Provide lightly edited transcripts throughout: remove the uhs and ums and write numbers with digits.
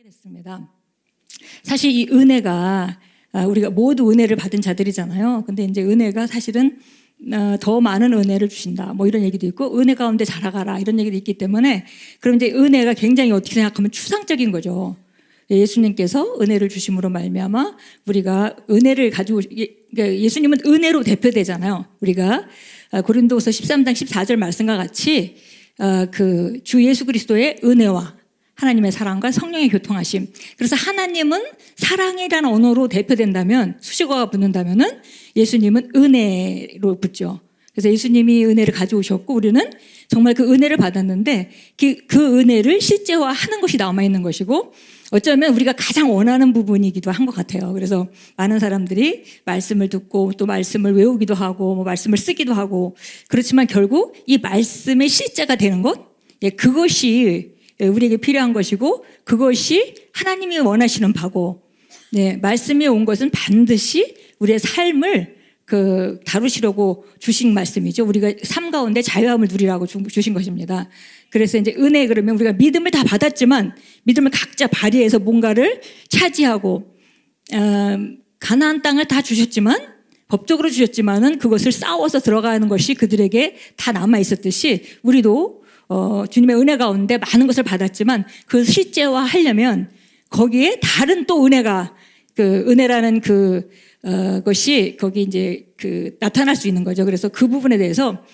됐습니다. 사실 이 은혜가 우리가 모두 은혜를 받은 자들이잖아요. 근데 이제 은혜가 사실은 더 많은 은혜를 주신다. 뭐 이런 얘기도 있고 은혜 가운데 자라가라 이런 얘기도 있기 때문에 그럼 이제 은혜가 굉장히 어떻게 생각하면 추상적인 거죠. 예수님께서 은혜를 주심으로 말미암아 우리가 은혜를 가지고 예수님은 은혜로 대표되잖아요. 우리가 고린도후서 13장 14절 말씀과 같이 그 주 예수 그리스도의 은혜와 하나님의 사랑과 성령의 교통하심. 그래서 하나님은 사랑이라는 언어로 대표된다면 수식어가 붙는다면은 예수님은 은혜로 붙죠. 그래서 예수님이 은혜를 가져오셨고 우리는 정말 그 은혜를 받았는데 그 은혜를 실제화하는 것이 남아있는 것이고 어쩌면 우리가 가장 원하는 부분이기도 한 것 같아요. 그래서 많은 사람들이 말씀을 듣고 또 말씀을 외우기도 하고 뭐 말씀을 쓰기도 하고 그렇지만 결국 이 말씀의 실제가 되는 것, 그것이 우리에게 필요한 것이고 그것이 하나님이 원하시는 바고 말씀이 온 것은 반드시 우리의 삶을 다루시려고 주신 말씀이죠. 우리가 삶 가운데 자유함을 누리라고 주신 것입니다. 그래서 이제 은혜 그러면 우리가 믿음을 다 받았지만 믿음을 각자 발휘해서 뭔가를 차지하고 가나안 땅을 다 주셨지만 법적으로 주셨지만은 그것을 싸워서 들어가는 것이 그들에게 다 남아 있었듯이 우리도 주님의 은혜 가운데 많은 것을 받았지만 그 실제화하려면 거기에 다른 또 은혜가 은혜라는 것이 거기 이제 나타날 수 있는 거죠. 그래서 그 부분에 대해서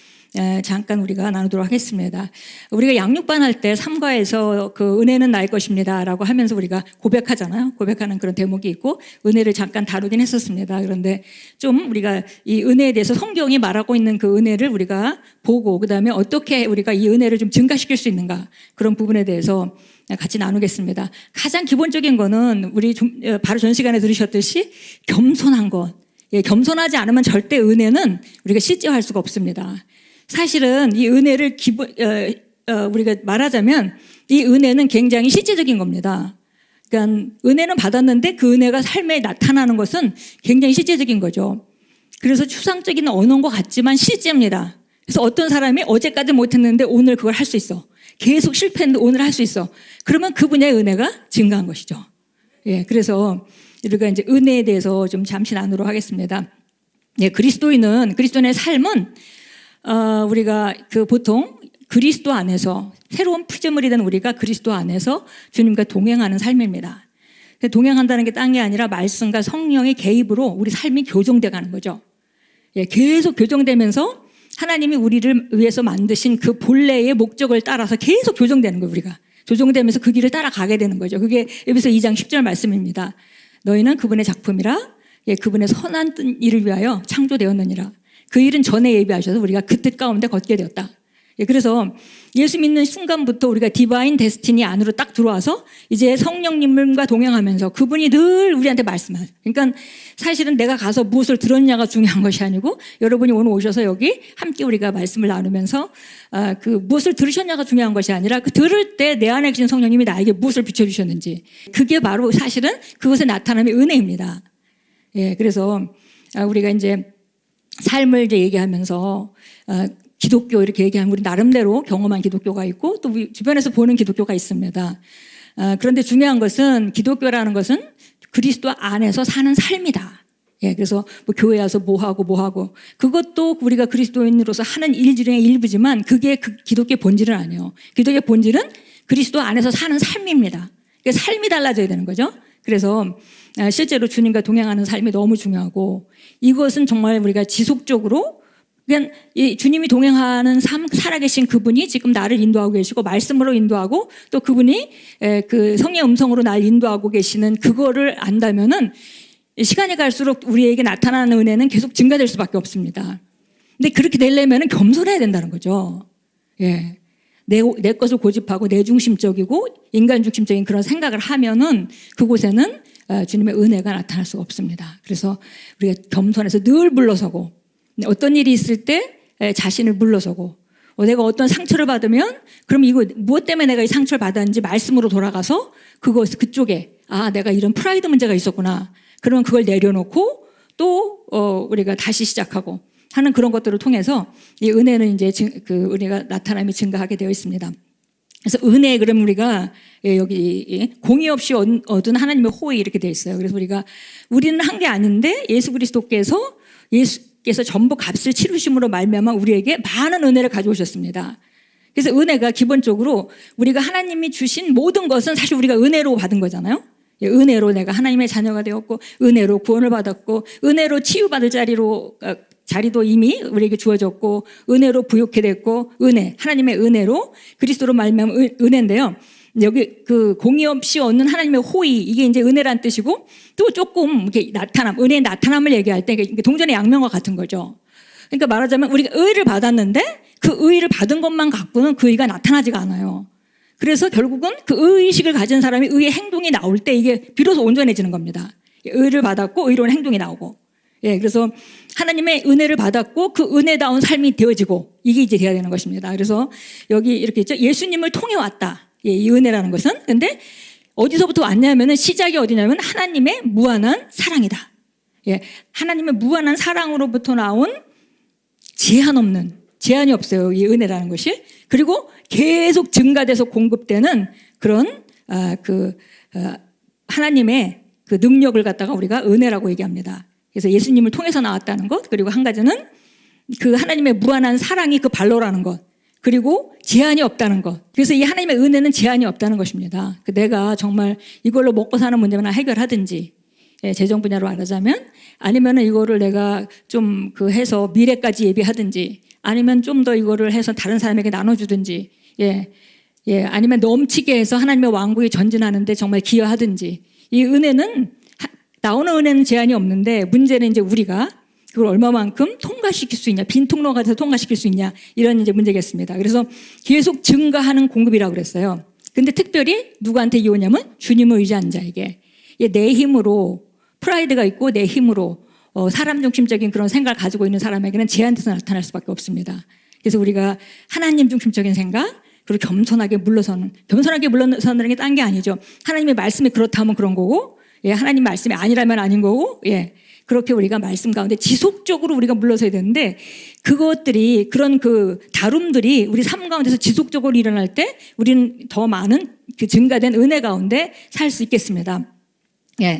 잠깐 우리가 나누도록 하겠습니다. 우리가 양육반 할 때 3과에서 은혜는 나의 것입니다 라고 하면서 우리가 고백하잖아요. 고백하는 그런 대목이 있고 은혜를 잠깐 다루긴 했었습니다. 그런데 좀 우리가 이 은혜에 대해서 성경이 말하고 있는 그 은혜를 우리가 보고 그다음에 어떻게 우리가 이 은혜를 좀 증가시킬 수 있는가 그런 부분에 대해서 같이 나누겠습니다. 가장 기본적인 거는 우리 바로 전 시간에 들으셨듯이 겸손한 것. 겸손하지 않으면 절대 은혜는 우리가 실제화할 수가 없습니다. 사실은 이 은혜를 우리가 말하자면 이 은혜는 굉장히 실제적인 겁니다. 그러니까 은혜는 받았는데 그 은혜가 삶에 나타나는 것은 굉장히 실제적인 거죠. 그래서 추상적인 언어인 것 같지만 실제입니다. 그래서 어떤 사람이 어제까지 못했는데 오늘 그걸 할 수 있어. 계속 실패했는데 오늘 할 수 있어. 그러면 그 분야의 은혜가 증가한 것이죠. 그래서 우리가 이제 은혜에 대해서 좀 잠시 나누도록 하겠습니다. 그리스도인의 삶은 우리가 보통 그리스도 안에서 새로운 피조물이 된 우리가 그리스도 안에서 주님과 동행하는 삶입니다. 동행한다는 게 딴 게 아니라 말씀과 성령의 개입으로 우리 삶이 교정돼 가는 거죠. 계속 교정되면서 하나님이 우리를 위해서 만드신 그 본래의 목적을 따라서 계속 교정되는 거예요. 우리가 조정되면서 그 길을 따라가게 되는 거죠. 그게 에베소 2장 10절 말씀입니다. 너희는 그분의 작품이라 그분의 선한 일을 위하여 창조되었느니라. 그 일은 전에 예비하셔서 우리가 그 뜻 가운데 걷게 되었다. 그래서 예수 믿는 순간부터 우리가 디바인 데스티니 안으로 딱 들어와서 이제 성령님과 동행하면서 그분이 늘 우리한테 말씀하세요. 그러니까 사실은 내가 가서 무엇을 들었냐가 중요한 것이 아니고 여러분이 오늘 오셔서 여기 함께 우리가 말씀을 나누면서 무엇을 들으셨냐가 중요한 것이 아니라 들을 때 내 안에 계신 성령님이 나에게 무엇을 비춰주셨는지 그게 바로 사실은 그것의 나타남의 은혜입니다. 그래서 우리가 이제 삶을 이제 얘기하면서 기독교 이렇게 얘기하면 우리 나름대로 경험한 기독교가 있고 또 우리 주변에서 보는 기독교가 있습니다. 그런데 중요한 것은 기독교라는 것은 그리스도 안에서 사는 삶이다. 그래서 뭐 교회 와서 뭐 하고 그것도 우리가 그리스도인으로서 하는 일 중의 일부지만 그게 기독교의 본질은 아니에요. 기독교의 본질은 그리스도 안에서 사는 삶입니다. 그러니까 삶이 달라져야 되는 거죠. 그래서 실제로 주님과 동행하는 삶이 너무 중요하고 이것은 정말 우리가 지속적으로 그냥 이 주님이 동행하는 삶 살아계신 그분이 지금 나를 인도하고 계시고 말씀으로 인도하고 또 그분이 그 성령의 음성으로 날 인도하고 계시는 그거를 안다면은 시간이 갈수록 우리에게 나타나는 은혜는 계속 증가될 수밖에 없습니다. 근데 그렇게 되려면은 겸손해야 된다는 거죠. 내 것을 고집하고 내 중심적이고 인간 중심적인 그런 생각을 하면은 그곳에는 주님의 은혜가 나타날 수가 없습니다. 그래서 우리가 겸손해서 늘 물러서고 어떤 일이 있을 때 자신을 물러서고 내가 어떤 상처를 받으면 그럼 이거 무엇 때문에 내가 이 상처를 받았는지 말씀으로 돌아가서 그쪽에 내가 이런 프라이드 문제가 있었구나. 그러면 그걸 내려놓고 또 우리가 다시 시작하고 하는 그런 것들을 통해서 이 은혜는 이제 은혜가 나타남이 증가하게 되어 있습니다. 그래서 은혜, 그럼 우리가 여기 공의 없이 얻은 하나님의 호의 이렇게 돼 있어요. 그래서 우리는 한 게 아닌데 예수께서 전부 값을 치르심으로 말미암아 우리에게 많은 은혜를 가져오셨습니다. 그래서 은혜가 기본적으로 우리가 하나님이 주신 모든 것은 사실 우리가 은혜로 받은 거잖아요. 은혜로 내가 하나님의 자녀가 되었고, 은혜로 구원을 받았고, 은혜로 치유받을 자리도 이미 우리에게 주어졌고, 은혜로 부욕해 됐고, 하나님의 은혜로 그리스도로 말미암아 은혜인데요. 여기 그 공의 없이 얻는 하나님의 호의, 이게 이제 은혜란 뜻이고, 또 조금 이렇게 은혜의 나타남을 얘기할 때 동전의 양면과 같은 거죠. 그러니까 말하자면 우리가 의를 받았는데 그 의를 받은 것만 갖고는 그 의가 나타나지가 않아요. 그래서 결국은 그 의의식을 가진 사람이 의의 행동이 나올 때 이게 비로소 온전해지는 겁니다. 의를 받았고 의로운 행동이 나오고. 그래서 하나님의 은혜를 받았고 그 은혜다운 삶이 되어지고, 이게 이제 돼야 되는 것입니다. 그래서 여기 이렇게 있죠. 예수님을 통해 왔다. 이 은혜라는 것은. 근데 어디서부터 왔냐면은 시작이 어디냐면 하나님의 무한한 사랑이다. 하나님의 무한한 사랑으로부터 나온 제한이 없어요. 이 은혜라는 것이. 그리고 계속 증가돼서 공급되는 그런 하나님의 그 능력을 갖다가 우리가 은혜라고 얘기합니다. 그래서 예수님을 통해서 나왔다는 것, 그리고 한 가지는 그 하나님의 무한한 사랑이 그 발로라는 것, 그리고 제한이 없다는 것. 그래서 이 하나님의 은혜는 제한이 없다는 것입니다. 내가 정말 이걸로 먹고 사는 문제만 해결하든지, 재정 분야로 말하자면, 아니면은 이거를 내가 좀 해서 미래까지 예비하든지, 아니면 좀 더 이거를 해서 다른 사람에게 나눠주든지, 아니면 넘치게 해서 하나님의 왕국에 전진하는데 정말 기여하든지, 이 은혜는, 나오는 은혜는 제한이 없는데, 문제는 이제 우리가 그걸 얼마만큼 통과시킬 수 있냐, 빈 통로가 돼서 통과시킬 수 있냐, 이런 이제 문제겠습니다. 그래서 계속 증가하는 공급이라고 그랬어요. 근데 특별히 누구한테 이오냐면 주님을 의지한 자에게. 내 힘으로, 프라이드가 있고 내 힘으로 사람 중심적인 그런 생각을 가지고 있는 사람에게는 제한돼서 나타날 수밖에 없습니다. 그래서 우리가 하나님 중심적인 생각, 그리고 겸손하게 물러서는 게 딴 게 아니죠. 하나님의 말씀이 그렇다면 그런 거고, 하나님 말씀이 아니라면 아닌 거고, 그렇게 우리가 말씀 가운데 지속적으로 우리가 물러서야 되는데, 그것들이, 그런 다룸들이 우리 삶 가운데서 지속적으로 일어날 때 우리는 더 많은 증가된 은혜 가운데 살 수 있겠습니다.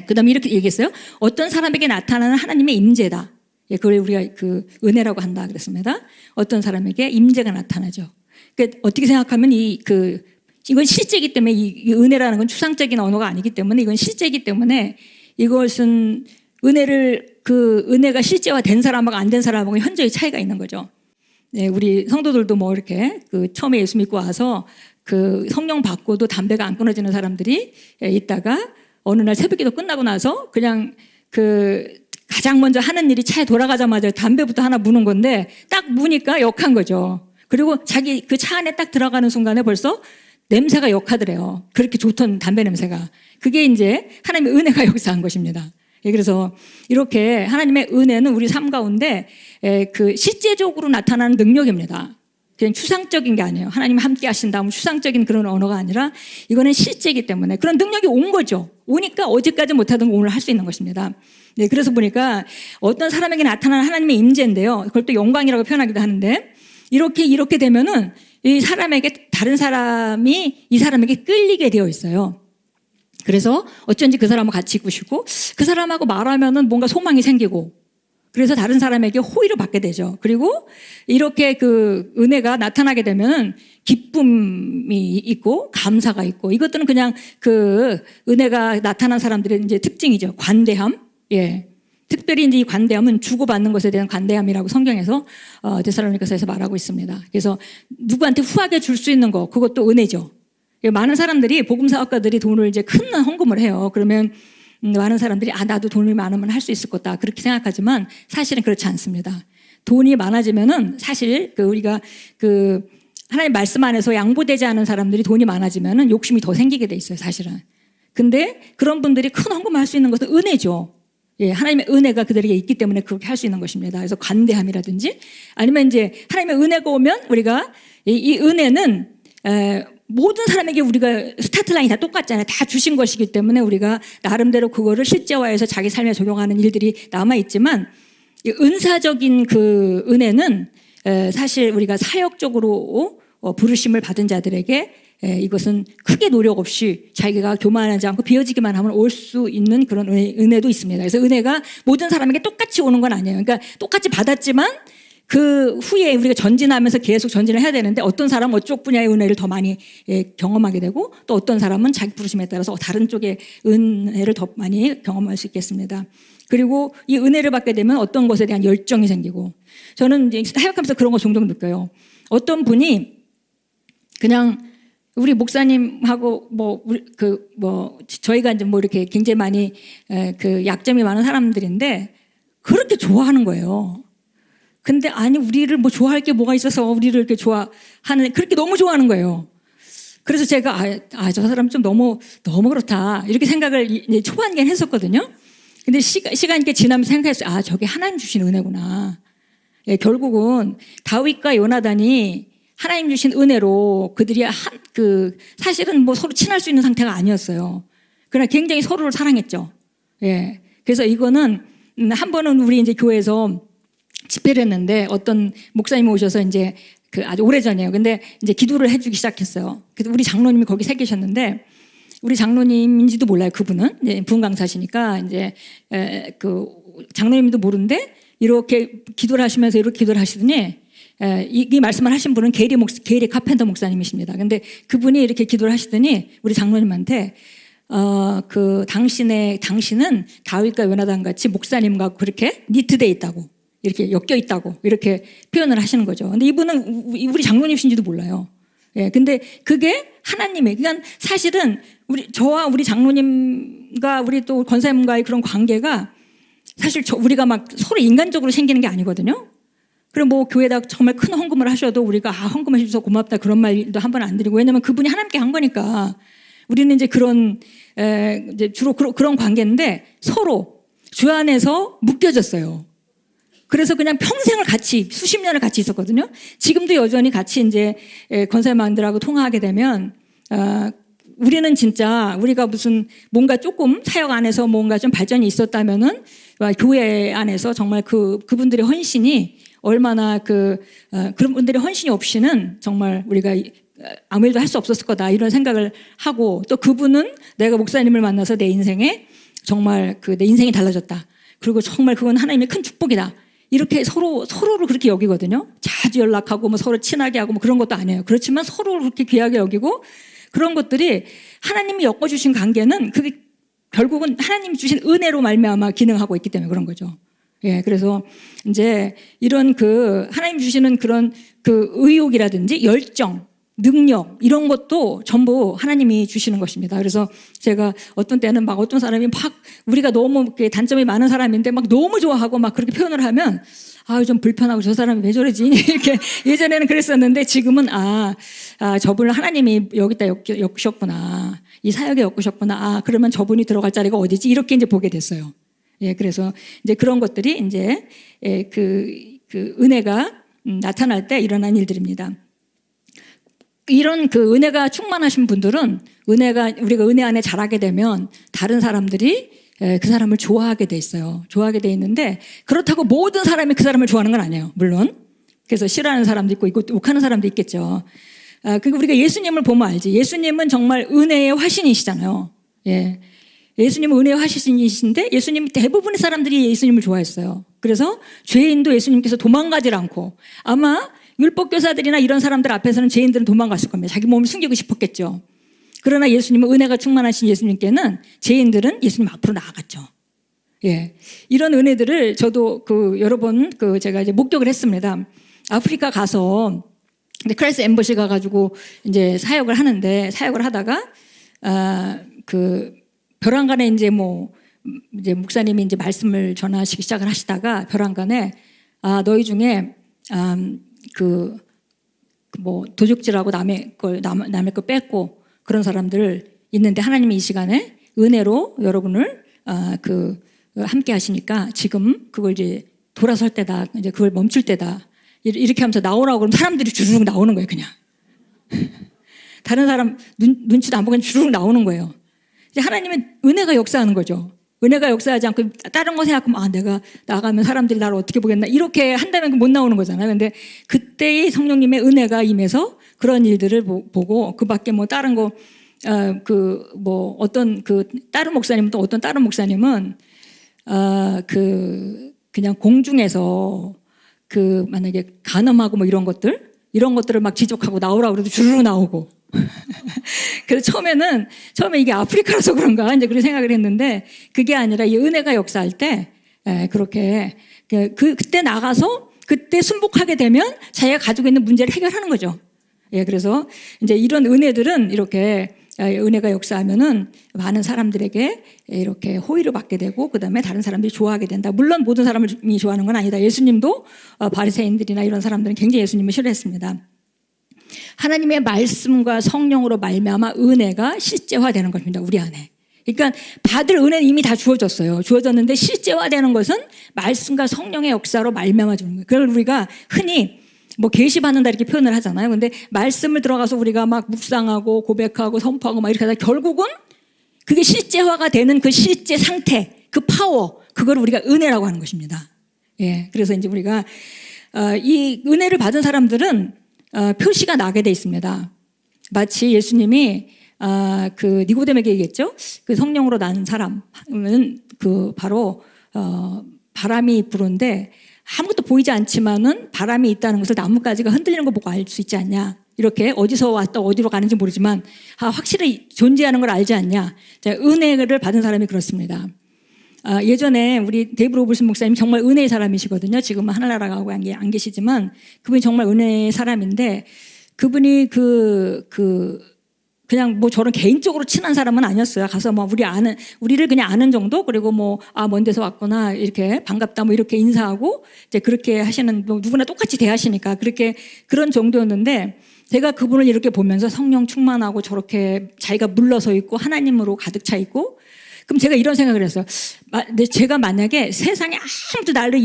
그 다음에 이렇게 얘기했어요. 어떤 사람에게 나타나는 하나님의 임재다. 그걸 우리가 은혜라고 한다 그랬습니다. 어떤 사람에게 임재가 나타나죠. 그러니까 어떻게 생각하면 이건 실제이기 때문에, 이 은혜라는 건 추상적인 언어가 아니기 때문에, 이건 실제이기 때문에, 이것은 은혜가 실제화된 사람하고 안 된 사람하고 현저히 차이가 있는 거죠. 우리 성도들도 이렇게 처음에 예수 믿고 와서 성령 받고도 담배가 안 끊어지는 사람들이 있다가 어느 날 새벽기도 끝나고 나서 그냥 가장 먼저 하는 일이 차에 돌아가자마자 담배부터 하나 무는 건데, 딱 무니까 역한 거죠. 그리고 자기 차 안에 딱 들어가는 순간에 벌써 냄새가 역하더래요. 그렇게 좋던 담배 냄새가. 그게 이제 하나님의 은혜가 여기서 한 것입니다. 그래서 이렇게 하나님의 은혜는 우리 삶 가운데 실제적으로 나타나는 능력입니다. 그냥 추상적인 게 아니에요. 하나님이 함께 하신다, 추상적인 그런 언어가 아니라 이거는 실제이기 때문에 그런 능력이 온 거죠. 오니까 어제까지 못하던 거 오늘 할 수 있는 것입니다. 그래서 보니까 어떤 사람에게 나타나는 하나님의 임재인데요. 그걸 또 영광이라고 표현하기도 하는데, 이렇게 되면은 다른 사람이 이 사람에게 끌리게 되어 있어요. 그래서 어쩐지 그 사람하고 같이 있고 싶고, 그 사람하고 말하면은 뭔가 소망이 생기고, 그래서 다른 사람에게 호의를 받게 되죠. 그리고 이렇게 은혜가 나타나게 되면 기쁨이 있고 감사가 있고, 이것들은 그냥 은혜가 나타난 사람들의 이제 특징이죠. 관대함. 특별히 이제 이 관대함은 주고받는 것에 대한 관대함이라고 성경에서 데살로니가서에서 말하고 있습니다. 그래서 누구한테 후하게 줄 수 있는 거, 그것도 은혜죠. 많은 사람들이, 복음사학가들이 돈을 이제 큰 헌금을 해요. 그러면 많은 사람들이 나도 돈이 많으면 할 수 있을 거다, 그렇게 생각하지만 사실은 그렇지 않습니다. 돈이 많아지면은 사실 우리가 하나님 말씀 안에서 양보되지 않은 사람들이 돈이 많아지면은 욕심이 더 생기게 돼 있어요, 사실은. 근데 그런 분들이 큰 헌금을 할 수 있는 것은 은혜죠. 하나님의 은혜가 그들에게 있기 때문에 그렇게 할 수 있는 것입니다. 그래서 관대함이라든지, 아니면 이제 하나님의 은혜가 오면 우리가 이 은혜는 모든 사람에게 우리가 스타트 라인이 다 똑같잖아요. 다 주신 것이기 때문에 우리가 나름대로 그거를 실제화해서 자기 삶에 적용하는 일들이 남아있지만, 이 은사적인 은혜는 사실 우리가 사역적으로 부르심을 받은 자들에게 이것은 크게 노력 없이 자기가 교만하지 않고 비워지기만 하면 올 수 있는 그런 은혜도 있습니다. 그래서 은혜가 모든 사람에게 똑같이 오는 건 아니에요. 그러니까 똑같이 받았지만 그 후에 우리가 전진하면서 계속 전진을 해야 되는데 어떤 사람은 어쪽 분야의 은혜를 더 많이 경험하게 되고 또 어떤 사람은 자기 부르심에 따라서 다른 쪽의 은혜를 더 많이 경험할 수 있겠습니다. 그리고 이 은혜를 받게 되면 어떤 것에 대한 열정이 생기고 저는 이제 사역하면서 그런 거 종종 느껴요. 어떤 분이 그냥 우리 목사님하고 저희가 이제 이렇게 굉장히 많이 그 약점이 많은 사람들인데 그렇게 좋아하는 거예요. 근데 아니 우리를 좋아할 게 뭐가 있어서 우리를 이렇게 좋아하는 그렇게 너무 좋아하는 거예요. 그래서 제가 저 사람 좀 너무 그렇다 이렇게 생각을 이제 초반기엔 했었거든요. 근데 시간이 이렇게 지나면서 생각했어요. 저게 하나님 주신 은혜구나. 결국은 다윗과 요나단이 하나님 주신 은혜로 그들이 사실은 서로 친할 수 있는 상태가 아니었어요. 그러나 굉장히 서로를 사랑했죠. 그래서 이거는 한 번은 우리 이제 교회에서 집회를 했는데 어떤 목사님이 오셔서 이제 아주 오래전이에요. 근데 이제 기도를 해주기 시작했어요. 그래서 우리 장로님이 거기 서 계셨는데 우리 장로님인지도 몰라요. 그분은 이제 부흥 강사시니까 이제 그 장로님도 모르는데 이렇게 기도를 하시면서 이렇게 기도를 하시더니 이 말씀을 하신 분은 게리 카펜터 목사님이십니다. 근데 그분이 이렇게 기도를 하시더니 우리 장로님한테 당신은 다윗과 요나단 같이 목사님과 그렇게 니트돼 있다고 이렇게 엮여 있다고 이렇게 표현을 하시는 거죠. 근데 이분은 우리 장로님이신지도 몰라요. 근데 그게 하나님의 그러니까 사실은 저와 우리 장로님과 우리 또 권사님과의 그런 관계가 사실 우리가 막 서로 인간적으로 생기는 게 아니거든요. 그럼 교회에다 정말 큰 헌금을 하셔도 우리가 헌금해 주셔서 고맙다 그런 말도 한 번 안 드리고 왜냐면 그분이 하나님께 한 거니까 우리는 이제 이제 주로 그런 관계인데 서로 주 안에서 묶여졌어요. 그래서 그냥 평생을 같이 수십 년을 같이 있었거든요. 지금도 여전히 같이 이제 권사님들하고 통화하게 되면 우리는 진짜 우리가 무슨 뭔가 조금 사역 안에서 뭔가 좀 발전이 있었다면은 교회 안에서 정말 그분들의 헌신이 얼마나 그런 분들의 헌신이 없이는 정말 우리가 아무 일도 할 수 없었을 거다 이런 생각을 하고 또 그분은 내가 목사님을 만나서 내 인생에 정말 내 인생이 달라졌다. 그리고 정말 그건 하나님의 큰 축복이다. 이렇게 서로를 그렇게 여기거든요. 자주 연락하고 서로 친하게 하고 그런 것도 아니에요. 그렇지만 서로를 그렇게 귀하게 여기고 그런 것들이 하나님이 엮어주신 관계는 그게 결국은 하나님이 주신 은혜로 말미암아 기능하고 있기 때문에 그런 거죠. 그래서 이제 이런 하나님 주시는 그런 의욕이라든지 열정, 능력 이런 것도 전부 하나님이 주시는 것입니다. 그래서 제가 어떤 때는 어떤 사람이 우리가 너무 단점이 많은 사람인데 너무 좋아하고 그렇게 표현을 하면 좀 불편하고 저 사람이 왜 저러지 이렇게 예전에는 그랬었는데 지금은 저분을 하나님이 여기다 엮으셨구나 이 사역에 엮으셨구나 그러면 저분이 들어갈 자리가 어디지 이렇게 이제 보게 됐어요. 그래서 이제 그런 것들이 이제 그 은혜가 나타날 때 일어난 일들입니다. 이런 은혜가 충만하신 분들은 우리가 은혜 안에 자라게 되면 다른 사람들이 그 사람을 좋아하게 돼 있어요. 좋아하게 돼 있는데 그렇다고 모든 사람이 그 사람을 좋아하는 건 아니에요. 물론. 그래서 싫어하는 사람도 있고 욕하는 사람도 있겠죠. 그러니까 우리가 예수님을 보면 알지. 예수님은 정말 은혜의 화신이시잖아요. 예수님은 은혜의 화신이신데 예수님 대부분의 사람들이 예수님을 좋아했어요. 그래서 죄인도 예수님께서 도망가질 않고 아마 율법교사들이나 이런 사람들 앞에서는 죄인들은 도망갔을 겁니다. 자기 몸을 숨기고 싶었겠죠. 그러나 예수님은 은혜가 충만하신 예수님께는 죄인들은 예수님 앞으로 나아갔죠. 이런 은혜들을 저도 여러 번 제가 이제 목격을 했습니다. 아프리카 가서 크라이스 엠버시 가가지고 이제 사역을 하다가 벼랑간에 이제 목사님이 이제 말씀을 전하시기 시작을 하시다가 벼랑간에 너희 중에 도적질하고 남의 걸 뺏고 그런 사람들 있는데 하나님이 이 시간에 은혜로 여러분을 함께 하시니까 지금 그걸 이제 돌아설 때다. 이제 그걸 멈출 때다. 이렇게 하면서 나오라고 그러면 사람들이 주르륵 나오는 거예요, 그냥. 다른 사람 눈치도 안 보고 그냥 주르륵 나오는 거예요. 이제 하나님의 은혜가 역사하는 거죠. 은혜가 역사하지 않고 다른 거 생각하면 내가 나가면 사람들이 나를 어떻게 보겠나 이렇게 한다면 못 나오는 거잖아요. 근데 그때의 성령님의 은혜가 임해서 그런 일들을 보고 그밖에 뭐 다른 거 다른 목사님은 또 어떤 다른 목사님은 그냥 공중에서 만약에 간음하고 뭐 이런 것들을 막 지적하고 나오라고 그래도 주르르 나오고. 그래서 처음에 이게 아프리카라서 그런가 이제 그렇게 생각을 했는데 그게 아니라 이 은혜가 역사할 때 그렇게 그때 나가서 그때 순복하게 되면 자기가 가지고 있는 문제를 해결하는 거죠. 예, 그래서 이제 이런 은혜들은 이렇게 은혜가 역사하면은 많은 사람들에게 이렇게 호의를 받게 되고 그다음에 다른 사람들이 좋아하게 된다. 물론 모든 사람이 좋아하는 건 아니다. 예수님도 바리새인들이나 이런 사람들은 굉장히 예수님을 싫어했습니다. 하나님의 말씀과 성령으로 말미암아 은혜가 실제화되는 것입니다. 우리 안에. 그러니까 받을 은혜는 이미 다 주어졌어요. 주어졌는데 실제화되는 것은 말씀과 성령의 역사로 말미암아 주는 거예요. 그걸 우리가 흔히 뭐 계시받는다 이렇게 표현을 하잖아요. 근데 말씀을 들어가서 우리가 막 묵상하고 고백하고 선포하고 막 이렇게 하다 결국은 그게 실제화가 되는 그 실제 상태, 그 파워, 그걸 우리가 은혜라고 하는 것입니다. 예, 그래서 이제 우리가 이 은혜를 받은 사람들은 표시가 나게 돼 있습니다. 마치 예수님이 니고데모에게 얘기했죠. 그 성령으로 난 사람은 바로 바람이 부는데 아무것도 보이지 않지만은 바람이 있다는 것을 나뭇가지가 흔들리는 거 보고 알 수 있지 않냐. 이렇게 어디서 왔다 어디로 가는지 모르지만 확실히 존재하는 걸 알지 않냐. 자, 은혜를 받은 사람이 그렇습니다. 예전에 우리 데이브 로블슨 목사님 정말 은혜의 사람이시거든요. 지금은 하늘나라 가고 안 계시지만 그분이 정말 은혜의 사람인데 그분이 그냥 뭐 저런 개인적으로 친한 사람은 아니었어요. 가서 뭐 우리를 그냥 아는 정도? 그리고 먼 데서 왔구나. 이렇게 반갑다. 뭐 이렇게 인사하고 이제 그렇게 하시는, 뭐 누구나 똑같이 대하시니까 그런 정도였는데 제가 그분을 이렇게 보면서 성령 충만하고 저렇게 자기가 물러서 있고 하나님으로 가득 차 있고 그럼 제가 이런 생각을 했어요. 제가 만약에 세상에 아무도 나를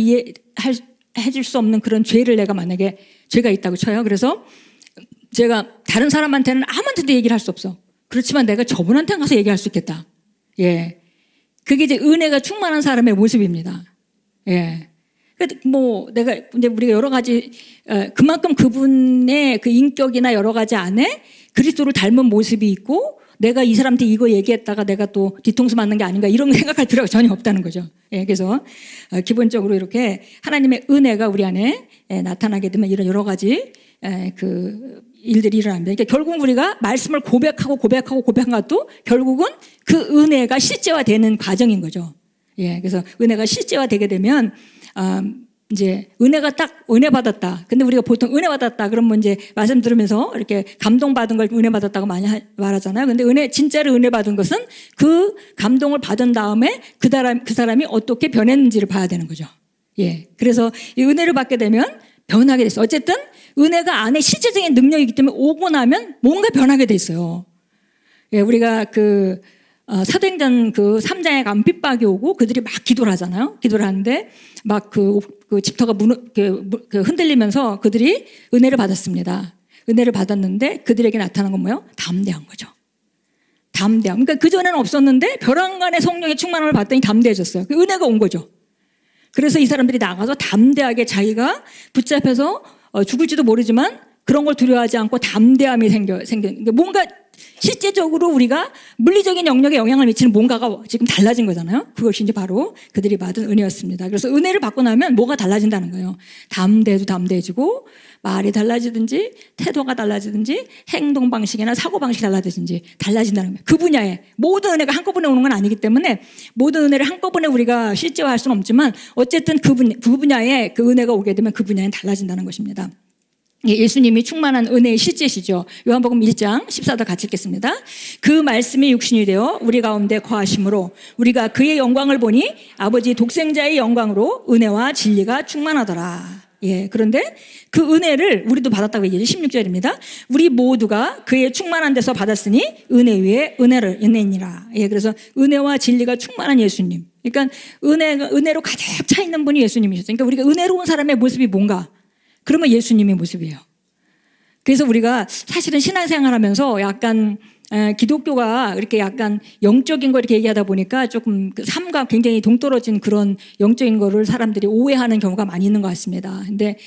해줄 수 없는 그런 죄를 내가 만약에 죄가 있다고 쳐요. 그래서 제가 다른 사람한테는 아무한테도 얘기를 할 수 없어. 그렇지만 내가 저분한테 가서 얘기할 수 있겠다. 예. 그게 이제 은혜가 충만한 사람의 모습입니다. 예. 우리가 여러 가지, 그만큼 그분의 그 인격이나 여러 가지 안에 그리스도를 닮은 모습이 있고 내가 이 사람한테 이거 얘기했다가 내가 또 뒤통수 맞는 게 아닌가 이런 생각할 필요가 전혀 없다는 거죠. 예. 그래서 기본적으로 이렇게 하나님의 은혜가 우리 안에 나타나게 되면 이런 여러 가지 일들이 일어납니다. 그러니까 결국 우리가 말씀을 고백하고 것도 결국은 그 은혜가 실제화되는 과정인 거죠. 예, 그래서 은혜가 실제화되게 되면 이제 은혜 받았다. 근데 우리가 보통 은혜 받았다 그러면 이제 말씀 들으면서 이렇게 감동받은 걸 은혜 받았다고 많이 말하잖아요. 근데 진짜로 은혜 받은 것은 그 감동을 받은 다음에 그 사람이 어떻게 변했는지를 봐야 되는 거죠. 예, 그래서 이 은혜를 받게 되면 변하게 됐어요. 어쨌든 은혜가 안에 실제적인 능력이기 때문에 오고 나면 뭔가 변하게 돼 있어요. 예, 우리가 사도행전 3장에 가면 핍박이 오고 그들이 막 기도를 하잖아요. 기도를 하는데 막 그 집터가 흔들리면서 그들이 은혜를 받았습니다. 은혜를 받았는데 그들에게 나타난 건 뭐예요? 담대한 거죠. 담대함. 그러니까 그전에는 없었는데 벼랑간의 성령의 충만함을 받더니 담대해졌어요. 그 은혜가 온 거죠. 그래서 이 사람들이 나가서 담대하게 자기가 붙잡혀서 죽을지도 모르지만 그런 걸 두려워하지 않고 담대함이 생겨. 그러니까 뭔가 실제적으로 우리가 물리적인 영역에 영향을 미치는 뭔가가 지금 달라진 거잖아요. 그것이 이제 바로 그들이 받은 은혜였습니다. 그래서 은혜를 받고 나면 뭐가 달라진다는 거예요. 담대도 담대해지고 말이 달라지든지 태도가 달라지든지 행동 방식이나 사고 방식이 달라진다는 거예요. 그 분야에 모든 은혜가 한꺼번에 오는 건 아니기 때문에 모든 은혜를 한꺼번에 우리가 실제화할 수는 없지만 어쨌든 그 분야에 그 은혜가 오게 되면 그 분야는 달라진다는 것입니다. 예수님이 충만한 은혜의 실제시죠. 요한복음 1장 14절 같이 읽겠습니다. 그 말씀이 육신이 되어 우리 가운데 거하심으로 우리가 그의 영광을 보니 아버지 독생자의 영광으로 은혜와 진리가 충만하더라. 예, 그런데 그 은혜를 우리도 받았다고 얘기해요. 16절입니다. 우리 모두가 그의 충만한 데서 받았으니 은혜 위에 은혜니라. 예, 그래서 은혜와 진리가 충만한 예수님. 그러니까 은혜로 가득 차 있는 분이 예수님이셨어요. 그러니까 우리가 은혜로운 사람의 모습이 뭔가? 그러면 예수님의 모습이에요. 그래서 우리가 사실은 신앙생활하면서 약간 기독교가 이렇게 약간 영적인 거 이렇게 얘기하다 보니까 조금 삶과 굉장히 동떨어진 그런 영적인 거를 사람들이 오해하는 경우가 많이 있는 것 같습니다. 근데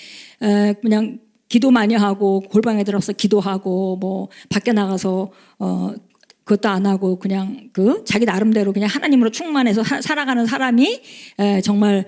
그냥 기도 많이 하고 골방에 들어서 기도하고 뭐 밖에 나가서 그것도 안 하고 그냥 자기 나름대로 그냥 하나님으로 충만해서 살아가는 사람이 정말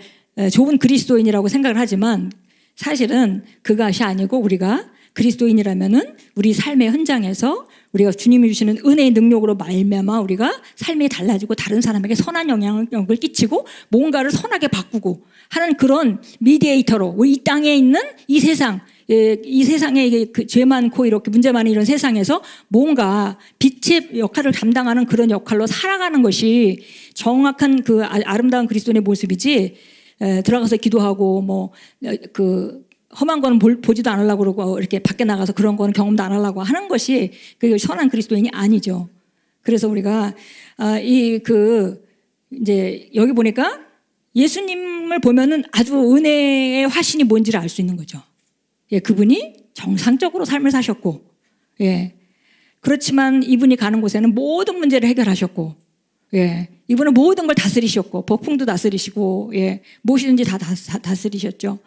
좋은 그리스도인이라고 생각을 하지만 사실은 그것이 아니고 우리가 그리스도인이라면은 우리 삶의 현장에서 우리가 주님이 주시는 은혜의 능력으로 말미암아 우리가 삶이 달라지고 다른 사람에게 선한 영향력을 끼치고 뭔가를 선하게 바꾸고 하는 그런 미디에이터로 우리 이 땅에 있는 이 세상, 이 세상에 죄 많고 이렇게 문제 많은 이런 세상에서 뭔가 빛의 역할을 담당하는 그런 역할로 살아가는 것이 정확한 그 아름다운 그리스도인의 모습이지, 들어가서 기도하고 뭐 험한 거는 보지도 않으려고 그러고 이렇게 밖에 나가서 그런 거는 경험도 안 하려고 하는 것이 그 선한 그리스도인이 아니죠. 그래서 우리가 이제 여기 보니까 예수님을 보면은 아주 은혜의 화신이 뭔지를 알 수 있는 거죠. 예, 그분이 정상적으로 삶을 사셨고, 예, 그렇지만 이분이 가는 곳에는 모든 문제를 해결하셨고, 예, 이분은 모든 걸 다스리셨고, 폭풍도 다스리시고, 예, 무엇이든지 다 다스리셨죠.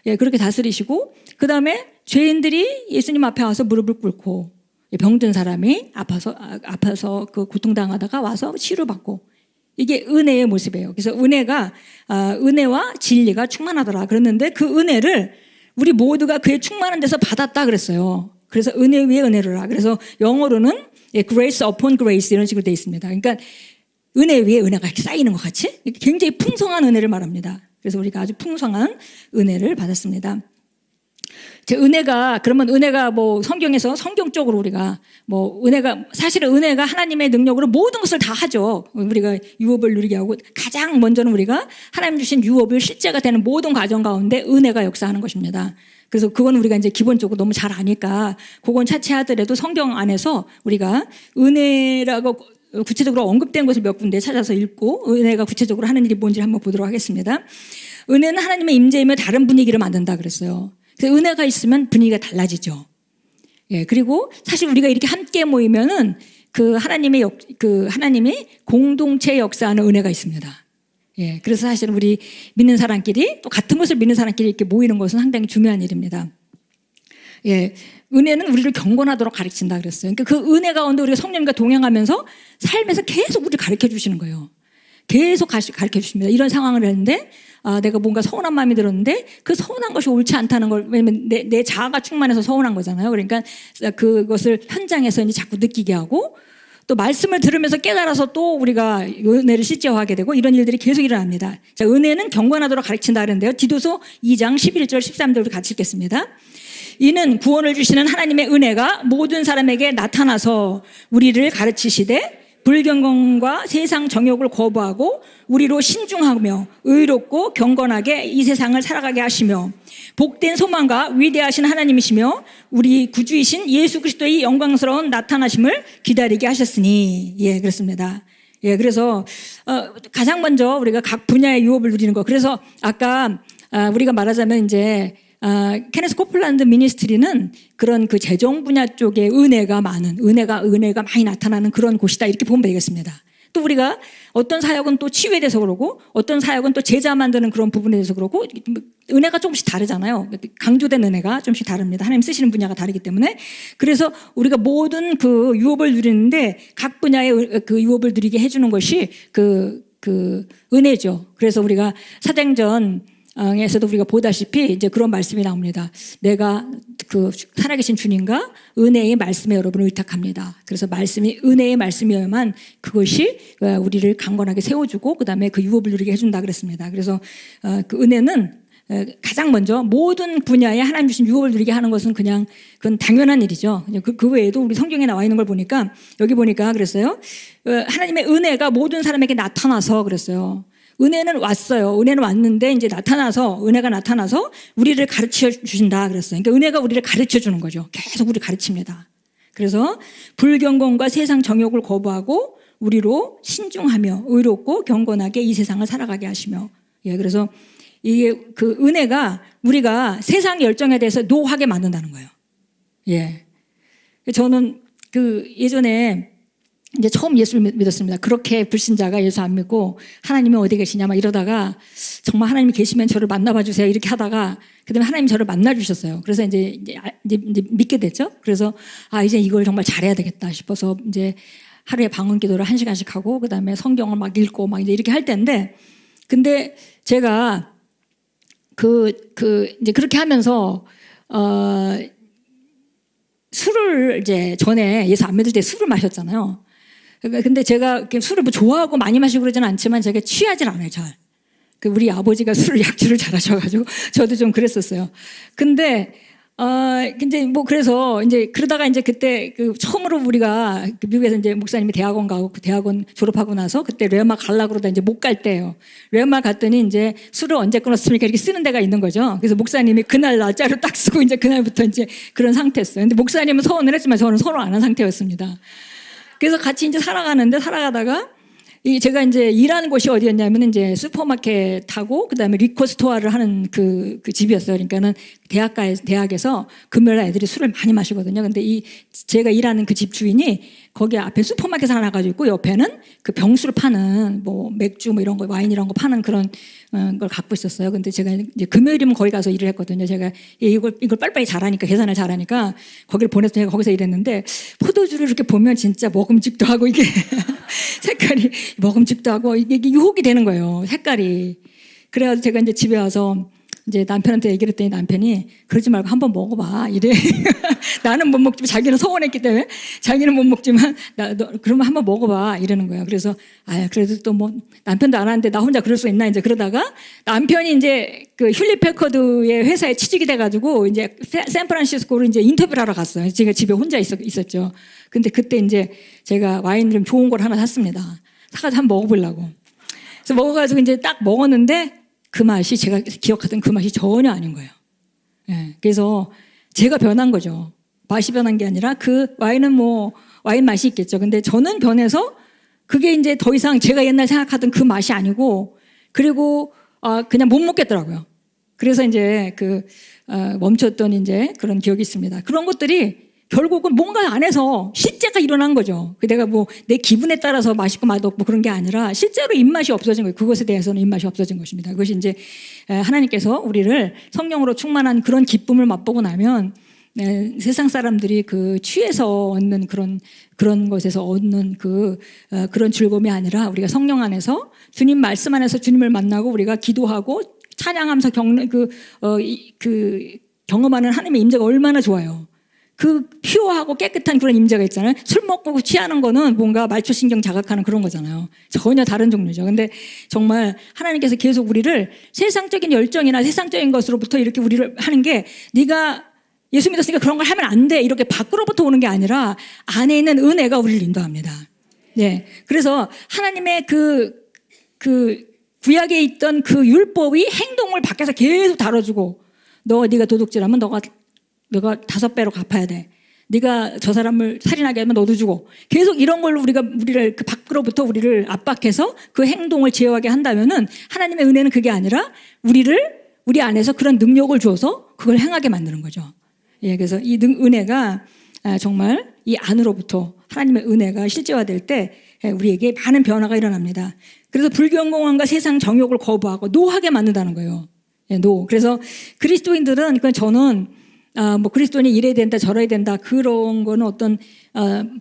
예, 그렇게 다스리시고, 그 다음에 죄인들이 예수님 앞에 와서 무릎을 꿇고, 병든 사람이 아파서 그 고통당하다가 와서 치료받고, 이게 은혜의 모습이에요. 그래서 은혜와 진리가 충만하더라 그랬는데 그 은혜를 우리 모두가 그의 충만한 데서 받았다 그랬어요. 그래서 은혜 위에 은혜로라. 그래서 영어로는 grace upon grace 이런 식으로 되어 있습니다. 그러니까 은혜 위에 은혜가 이렇게 쌓이는 것 같이 굉장히 풍성한 은혜를 말합니다. 그래서 우리가 아주 풍성한 은혜를 받았습니다. 그러면 은혜가 뭐 성경에서 성경적으로 우리가 사실은 은혜가 하나님의 능력으로 모든 것을 다 하죠. 우리가 유업을 누리게 하고 가장 먼저는 우리가 하나님 주신 유업을 실제가 되는 모든 과정 가운데 은혜가 역사하는 것입니다. 그래서 그건 우리가 이제 기본적으로 너무 잘 아니까 그건 차치하더라도 성경 안에서 우리가 은혜라고 구체적으로 언급된 것을 몇 군데 찾아서 읽고 은혜가 구체적으로 하는 일이 뭔지 한번 보도록 하겠습니다. 은혜는 하나님의 임재이며 다른 분위기를 만든다 그랬어요. 그래서 은혜가 있으면 분위기가 달라지죠. 예, 그리고 사실 우리가 이렇게 함께 모이면은 하나님이 공동체 역사하는 은혜가 있습니다. 예, 그래서 사실은 우리 믿는 사람끼리 또 같은 것을 믿는 사람끼리 이렇게 모이는 것은 상당히 중요한 일입니다. 예, 은혜는 우리를 경건하도록 가르친다 그랬어요. 그러니까 그 은혜 가운데 우리가 성령님과 동행하면서 삶에서 계속 우리를 가르쳐 주시는 거예요. 계속 가르쳐 주십니다. 이런 상황을 했는데 내가 뭔가 서운한 마음이 들었는데 그 서운한 것이 옳지 않다는 걸, 왜냐면 내 자아가 충만해서 서운한 거잖아요. 그러니까 그것을 현장에서 이제 자꾸 느끼게 하고 또 말씀을 들으면서 깨달아서 또 우리가 은혜를 실제화하게 되고 이런 일들이 계속 일어납니다. 자, 은혜는 경건하도록 가르친다 그랬는데요. 디도서 2장 11절 13절을 같이 읽겠습니다. 이는 구원을 주시는 하나님의 은혜가 모든 사람에게 나타나서 우리를 가르치시되 불경건과 세상 정욕을 거부하고 우리로 신중하며 의롭고 경건하게 이 세상을 살아가게 하시며 복된 소망과 위대하신 하나님이시며 우리 구주이신 예수 그리스도의 영광스러운 나타나심을 기다리게 하셨으니. 예, 그렇습니다. 예, 그래서 가장 먼저 우리가 각 분야의 유업을 누리는 거. 그래서 아까 우리가 말하자면 이제 케네스 코플란드 미니스트리는 그런 그 재정 분야 쪽에 은혜가 많이 나타나는 그런 곳이다 이렇게 보면 되겠습니다. 또 우리가 어떤 사역은 또 치유에 대해서 그러고 어떤 사역은 또 제자 만드는 그런 부분에 대해서 그러고 은혜가 조금씩 다르잖아요. 강조된 은혜가 조금씩 다릅니다. 하나님 쓰시는 분야가 다르기 때문에. 그래서 우리가 모든 그 유업을 누리는데 각 분야의 그 유업을 누리게 해주는 것이 그 은혜죠. 그래서 우리가 사도행전 에서도 우리가 보다시피 이제 그런 말씀이 나옵니다. 내가 살아계신 주님과 은혜의 말씀에 여러분을 의탁합니다. 그래서 은혜의 말씀이어야만 그것이 우리를 강건하게 세워주고 그 다음에 그 유업을 누리게 해준다 그랬습니다. 그래서 그 은혜는 가장 먼저 모든 분야에 하나님 주신 유업을 누리게 하는 것은 그건 당연한 일이죠. 그 외에도 우리 성경에 나와 있는 걸 보니까 여기 보니까 그랬어요. 하나님의 은혜가 모든 사람에게 나타나서 그랬어요. 은혜는 왔어요. 은혜는 왔는데 이제 은혜가 나타나서 우리를 가르쳐 주신다 그랬어요. 그러니까 은혜가 우리를 가르쳐 주는 거죠. 계속 우리 가르칩니다. 그래서 불경건과 세상 정욕을 거부하고 우리로 신중하며 의롭고 경건하게 이 세상을 살아가게 하시며. 예, 그래서 이게 그 은혜가 우리가 세상 열정에 대해서 노하게 만든다는 거예요. 예. 저는 예전에 이제 처음 예수를 믿었습니다. 그렇게 불신자가 예수 안 믿고 하나님이 어디 계시냐 막 이러다가 정말 하나님이 계시면 저를 만나봐 주세요 이렇게 하다가 그다음에 하나님이 저를 만나 주셨어요. 그래서 이제 믿게 됐죠. 그래서 이제 이걸 정말 잘해야 되겠다 싶어서 이제 하루에 방언 기도를 1시간씩 하고 그다음에 성경을 막 읽고 막 이제 이렇게 할 때인데 근데 제가 이제 그렇게 하면서 술을 이제 전에 예수 안 믿을 때 술을 마셨잖아요. 근데 제가 술을 뭐 좋아하고 많이 마시고 그러지는 않지만 제가 취하질 않아요, 잘. 우리 아버지가 술을 약주를 잘하셔가지고 저도 좀 그랬었어요. 근데 뭐 그래서 이제 그러다가 이제 그때 처음으로 우리가 미국에서 이제 목사님이 대학원 가고 그 대학원 졸업하고 나서 그때 레마 가려고 그러다 이제 못 갈 때예요. 레마 갔더니 이제 술을 언제 끊었습니까? 이렇게 쓰는 데가 있는 거죠. 그래서 목사님이 그날 날짜를 딱 쓰고 이제 그날부터 이제 그런 상태였어요. 근데 목사님은 서운을 했지만 저는 서로 안 한 상태였습니다. 그래서 같이 이제 살아가다가 제가 이제 일하는 곳이 어디였냐면 이제 슈퍼마켓하고 그다음에 리코스토어를 하는 그 집이었어요. 그러니까는 대학에서 금요일 날 애들이 술을 많이 마시거든요. 근데 제가 일하는 그 집 주인이 거기 앞에 슈퍼마켓 하나 가지고 있고 옆에는 그 병수를 파는 뭐 맥주 뭐 이런 거 와인 이런 거 파는 그런 걸 갖고 있었어요. 근데 제가 이제 금요일이면 거기 가서 일을 했거든요. 제가 이걸 빨리빨리 잘하니까 계산을 잘하니까 거기를 보내서 제가 거기서 일했는데 포도주를 이렇게 보면 진짜 먹음직도 하고 이게 색깔이 먹음직도 하고 이게 유혹이 되는 거예요. 색깔이. 그래가지고 제가 이제 집에 와서 이제 남편한테 얘기를 했더니 남편이 그러지 말고 한번 먹어봐 이래. 나는 못 먹지만 자기는 서운했기 때문에 자기는 못 먹지만 그러면 한번 먹어봐 이러는 거예요. 그래서 그래도 또 뭐 남편도 안 하는데 나 혼자 그럴 수 있나 이제 그러다가 남편이 이제 그 흄릿 패커드의 회사에 취직이 돼가지고 이제 샌프란시스코로 이제 인터뷰를 하러 갔어요. 제가 집에 혼자 있었죠. 근데 그때 이제 제가 와인 좀 좋은 걸 하나 샀습니다. 사가지고 한번 먹어보려고. 그래서 먹어가지고 이제 딱 먹었는데 그 맛이 제가 기억하던 그 맛이 전혀 아닌 거예요. 예, 그래서 제가 변한 거죠. 맛이 변한 게 아니라 그 와인은 뭐 와인 맛이 있겠죠. 근데 저는 변해서 그게 이제 더 이상 제가 옛날 생각하던 그 맛이 아니고 그리고 그냥 못 먹겠더라고요. 그래서 이제 멈췄던 이제 그런 기억이 있습니다. 그런 것들이 결국은 뭔가 안에서 실제가 일어난 거죠. 내가 뭐 내 기분에 따라서 맛있고 맛없고 그런 게 아니라 실제로 입맛이 없어진 거예요. 그것에 대해서는 입맛이 없어진 것입니다. 그것이 이제 하나님께서 우리를 성령으로 충만한 그런 기쁨을 맛보고 나면 세상 사람들이 취해서 얻는 그런 것에서 얻는 그런 즐거움이 아니라 우리가 성령 안에서 주님 말씀 안에서 주님을 만나고 우리가 기도하고 찬양하면서 경험하는 하나님의 임재가 얼마나 좋아요. 퓨어하고 깨끗한 그런 임재가 있잖아요. 술 먹고 취하는 거는 뭔가 말초신경 자극하는 그런 거잖아요. 전혀 다른 종류죠. 근데 정말 하나님께서 계속 우리를 세상적인 열정이나 세상적인 것으로부터 이렇게 우리를 하는 게 네가 예수 믿었으니까 그런 걸 하면 안 돼. 이렇게 밖으로부터 오는 게 아니라 안에 있는 은혜가 우리를 인도합니다. 네. 그래서 하나님의 구약에 있던 그 율법이 행동을 밖에서 계속 다뤄주고 네가 도둑질하면 너가 5배로 갚아야 돼. 네가 저 사람을 살인하게 하면 너도 주고 계속 이런 걸로 우리를 밖으로부터 우리를 압박해서 그 행동을 제어하게 한다면은 하나님의 은혜는 그게 아니라 우리 안에서 그런 능력을 주어서 그걸 행하게 만드는 거죠. 예, 그래서 이 은혜가 정말 이 안으로부터 하나님의 은혜가 실제화될 때 우리에게 많은 변화가 일어납니다. 그래서 불경공함과 세상 정욕을 거부하고 노하게 만든다는 거예요. 예, 그래서 그리스도인들은 저는 뭐 그리스도인이 이래야 된다 저래야 된다 그런 거는 어떤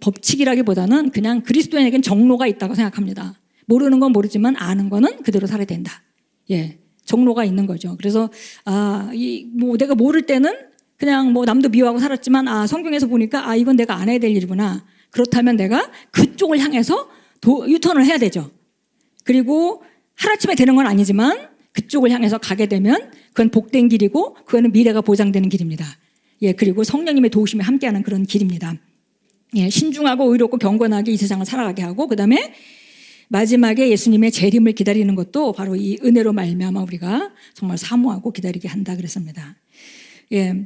법칙이라기보다는 그냥 그리스도인에겐 정로가 있다고 생각합니다. 모르는 건 모르지만 아는 거는 그대로 살아야 된다. 예, 정로가 있는 거죠. 그래서 뭐 내가 모를 때는 그냥 뭐 남도 미워하고 살았지만 성경에서 보니까 이건 내가 안 해야 될 일이구나. 그렇다면 내가 그쪽을 향해서 유턴을 해야 되죠. 그리고 하루아침에 되는 건 아니지만 그쪽을 향해서 가게 되면 그건 복된 길이고 그거는 미래가 보장되는 길입니다. 예, 그리고 성령님의 도우심에 함께하는 그런 길입니다. 예, 신중하고 의롭고 경건하게 이 세상을 살아가게 하고 그다음에 마지막에 예수님의 재림을 기다리는 것도 바로 이 은혜로 말미암아 우리가 정말 사모하고 기다리게 한다 그랬습니다. 예,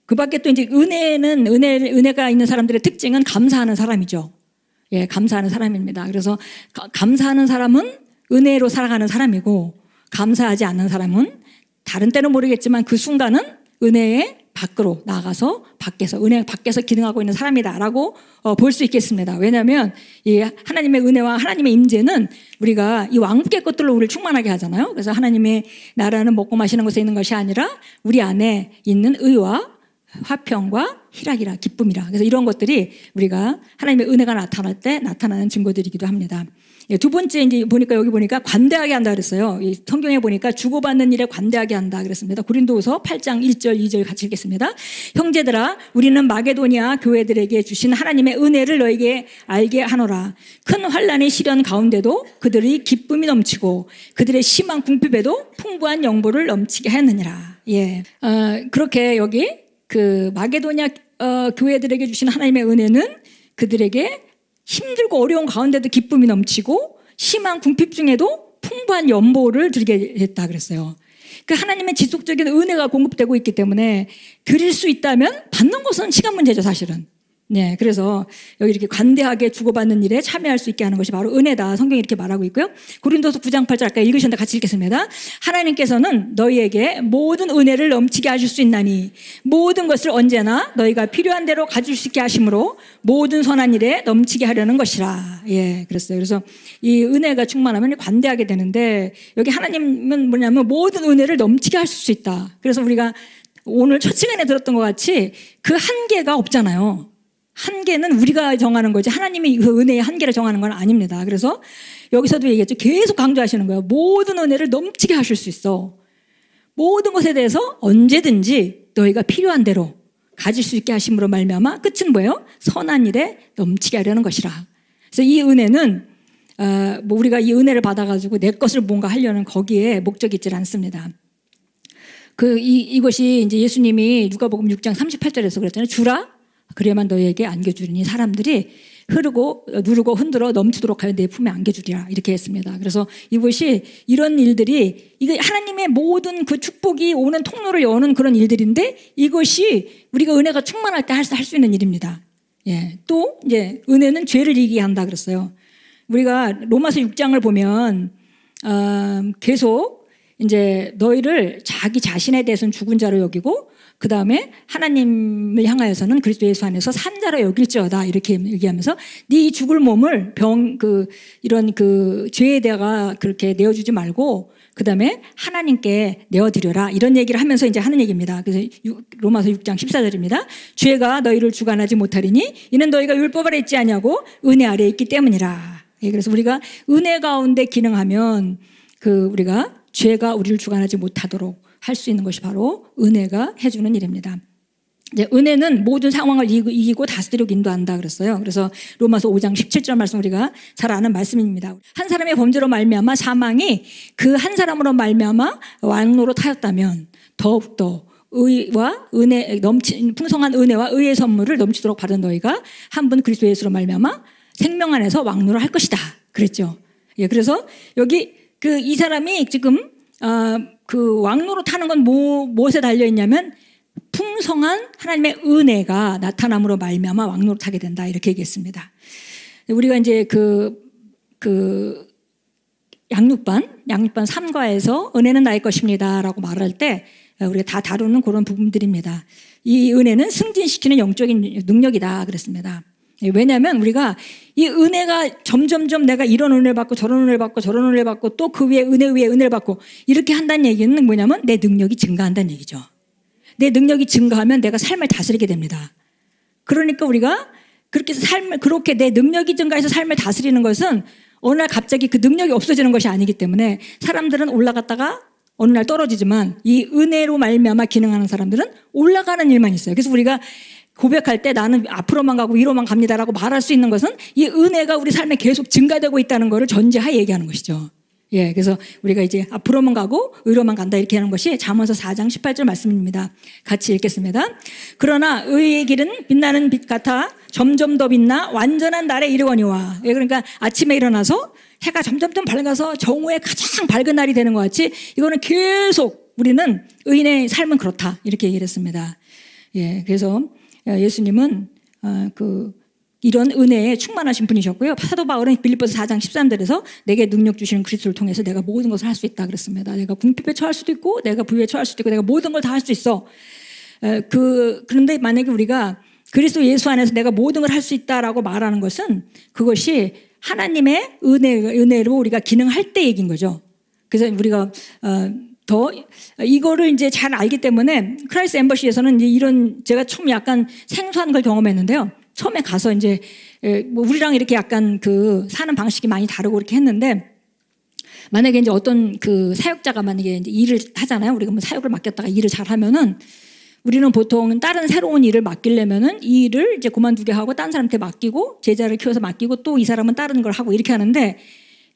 그 밖에 또 이제 은혜가 있는 사람들의 특징은 감사하는 사람이죠. 예, 감사하는 사람입니다. 그래서 감사하는 사람은 은혜로 살아가는 사람이고 감사하지 않는 사람은 다른 때는 모르겠지만 그 순간은 은혜에 밖으로 나가서 밖에서 은혜 밖에서 기능하고 있는 사람이다라고 볼 수 있겠습니다. 왜냐하면 이 하나님의 은혜와 하나님의 임재는 우리가 이 왕국의 것들로 우리를 충만하게 하잖아요. 그래서 하나님의 나라는 먹고 마시는 것에 있는 것이 아니라 우리 안에 있는 의와 화평과 희락이라 기쁨이라. 그래서 이런 것들이 우리가 하나님의 은혜가 나타날 때 나타나는 증거들이기도 합니다. 두 번째 이제 보니까 여기 보니까 관대하게 한다 그랬어요. 이 성경에 보니까 주고받는 일에 관대하게 한다 그랬습니다. 고린도후서 8장 1절 2절 같이 읽겠습니다. 형제들아 우리는 마게도니아 교회들에게 주신 하나님의 은혜를 너에게 알게 하노라. 큰 환난의 시련 가운데도 그들이 기쁨이 넘치고 그들의 심한 궁핍에도 풍부한 영보를 넘치게 하였느니라. 예, 그렇게 여기 그 마게도니아 교회들에게 주신 하나님의 은혜는 그들에게 힘들고 어려운 가운데도 기쁨이 넘치고 심한 궁핍 중에도 풍부한 연보를 드리게 했다 그랬어요. 그 하나님의 지속적인 은혜가 공급되고 있기 때문에 드릴 수 있다면 받는 것은 시간 문제죠, 사실은. 네, 그래서 여기 이렇게 관대하게 주고받는 일에 참여할 수 있게 하는 것이 바로 은혜다. 성경이 이렇게 말하고 있고요. 고린도서 9장 8절 아까 읽으셨는데 같이 읽겠습니다. 하나님께서는 너희에게 모든 은혜를 넘치게 하실 수 있나니 모든 것을 언제나 너희가 필요한 대로 가질 수 있게 하심으로 모든 선한 일에 넘치게 하려는 것이라. 예, 그랬어요. 그래서 이 은혜가 충만하면 관대하게 되는데 여기 하나님은 뭐냐면 모든 은혜를 넘치게 하실 수 있다. 그래서 우리가 오늘 첫 시간에 들었던 것 같이 그 한계가 없잖아요. 한계는 우리가 정하는 거지 하나님이 그 은혜의 한계를 정하는 건 아닙니다. 그래서 여기서도 얘기했죠. 계속 강조하시는 거예요. 모든 은혜를 넘치게 하실 수 있어. 모든 것에 대해서 언제든지 너희가 필요한 대로 가질 수 있게 하심으로 말미암아 끝은 뭐예요? 선한 일에 넘치게 하려는 것이라. 그래서 이 은혜는 뭐 우리가 이 은혜를 받아가지고 내 것을 뭔가 하려는 거기에 목적이 있지 않습니다. 이것이 이제 예수님이 누가복음 6장 38절에서 그랬잖아요. 주라 그래야만 너희에게 안겨주리니 사람들이 흐르고 누르고 흔들어 넘치도록 하여 내 품에 안겨주리라 이렇게 했습니다. 그래서 이것이 이런 일들이 이게 하나님의 모든 그 축복이 오는 통로를 여는 그런 일들인데 이것이 우리가 은혜가 충만할 때 할 수 있는 일입니다. 예, 또 이제 은혜는 죄를 이기게 한다 그랬어요. 우리가 로마서 6장을 보면 계속 이제 너희를 자기 자신에 대해서는 죽은 자로 여기고 그 다음에 하나님을 향하여서는 그리스도 예수 안에서 산 자로 여길지어다 이렇게 얘기하면서 네 죽을 몸을 이런 죄에다가 그렇게 내어주지 말고 그 다음에 하나님께 내어드려라 이런 얘기를 하면서 이제 하는 얘기입니다. 그래서 로마서 6장 14절입니다. 죄가 너희를 주관하지 못하리니 이는 너희가 율법 아래 있지 아니하고 은혜 아래 있기 때문이라. 예, 그래서 우리가 은혜 가운데 기능하면 우리가 죄가 우리를 주관하지 못하도록 할 수 있는 것이 바로 은혜가 해주는 일입니다. 이제 은혜는 모든 상황을 이기고 다스리고 인도한다 그랬어요. 그래서 로마서 5장 17절 말씀 우리가 잘 아는 말씀입니다. 한 사람의 범죄로 말미암아 사망이 그 한 사람으로 말미암아 왕노로 타였다면 더욱더 의와 은혜 풍성한 은혜와 의의 선물을 넘치도록 받은 너희가 한 분 그리스도 예수로 말미암아 생명 안에서 왕노를 할 것이다 그랬죠. 예, 그래서 여기 이 사람이 지금 그 왕노로 타는 건 무엇에 달려 있냐면 풍성한 하나님의 은혜가 나타남으로 말미암아 왕노로 타게 된다 이렇게 얘기했습니다. 우리가 이제 양육반 3과에서 은혜는 나의 것입니다라고 말할 때 우리가 다 다루는 그런 부분들입니다. 이 은혜는 승진시키는 영적인 능력이다 그랬습니다. 왜냐하면 우리가 이 은혜가 점점점 내가 이런 은혜를 받고 저런 은혜를 받고 저런 은혜를 받고 또 그 위에 은혜 위에 은혜를 받고 이렇게 한다는 얘기는 뭐냐면 내 능력이 증가한다는 얘기죠. 내 능력이 증가하면 내가 삶을 다스리게 됩니다. 그러니까 우리가 그렇게 내 능력이 증가해서 삶을 다스리는 것은 어느 날 갑자기 그 능력이 없어지는 것이 아니기 때문에 사람들은 올라갔다가 어느 날 떨어지지만 이 은혜로 말미암아 기능하는 사람들은 올라가는 일만 있어요. 그래서 우리가 고백할 때 나는 앞으로만 가고 위로만 갑니다라고 말할 수 있는 것은 이 은혜가 우리 삶에 계속 증가되고 있다는 것을 전제하에 얘기하는 것이죠. 예, 그래서 우리가 이제 앞으로만 가고 위로만 간다 이렇게 하는 것이 잠언서 4장 18절 말씀입니다. 같이 읽겠습니다. 그러나 의의 길은 빛나는 빛 같아 점점 더 빛나 완전한 날에 이르거니와. 예, 그러니까 아침에 일어나서 해가 점점점 밝아서 정오에 가장 밝은 날이 되는 것 같이 이거는 계속 우리는 의인의 삶은 그렇다 이렇게 얘기를 했습니다. 예, 그래서 예수님은 이런 은혜에 충만하신 분이셨고요. 사도 바울은 빌립보서 4장 13절에서 내게 능력 주시는 그리스도를 통해서 내가 모든 것을 할 수 있다 그랬습니다. 내가 궁핍에 처할 수도 있고 내가 부유에 처할 수도 있고 내가 모든 걸 다 할 수 있어. 그런데 만약에 우리가 그리스도 예수 안에서 내가 모든 걸 할 수 있다라고 말하는 것은 그것이 하나님의 은혜로 우리가 기능할 때 얘기인 거죠. 그래서 우리가 더 이거를 이제 잘 알기 때문에 크라이스트 엠버시에서는 이제 이런 제가 처음 약간 생소한 걸 경험했는데요. 처음에 가서 이제 뭐 우리랑 이렇게 약간 그 사는 방식이 많이 다르고 이렇게 했는데 만약에 이제 어떤 그 사역자가 만약에 이제 일을 하잖아요. 우리가 뭐 사역을 맡겼다가 일을 잘하면은 우리는 보통 다른 새로운 일을 맡기려면은 이 일을 이제 그만두게 하고 다른 사람한테 맡기고 제자를 키워서 맡기고 또 이 사람은 다른 걸 하고 이렇게 하는데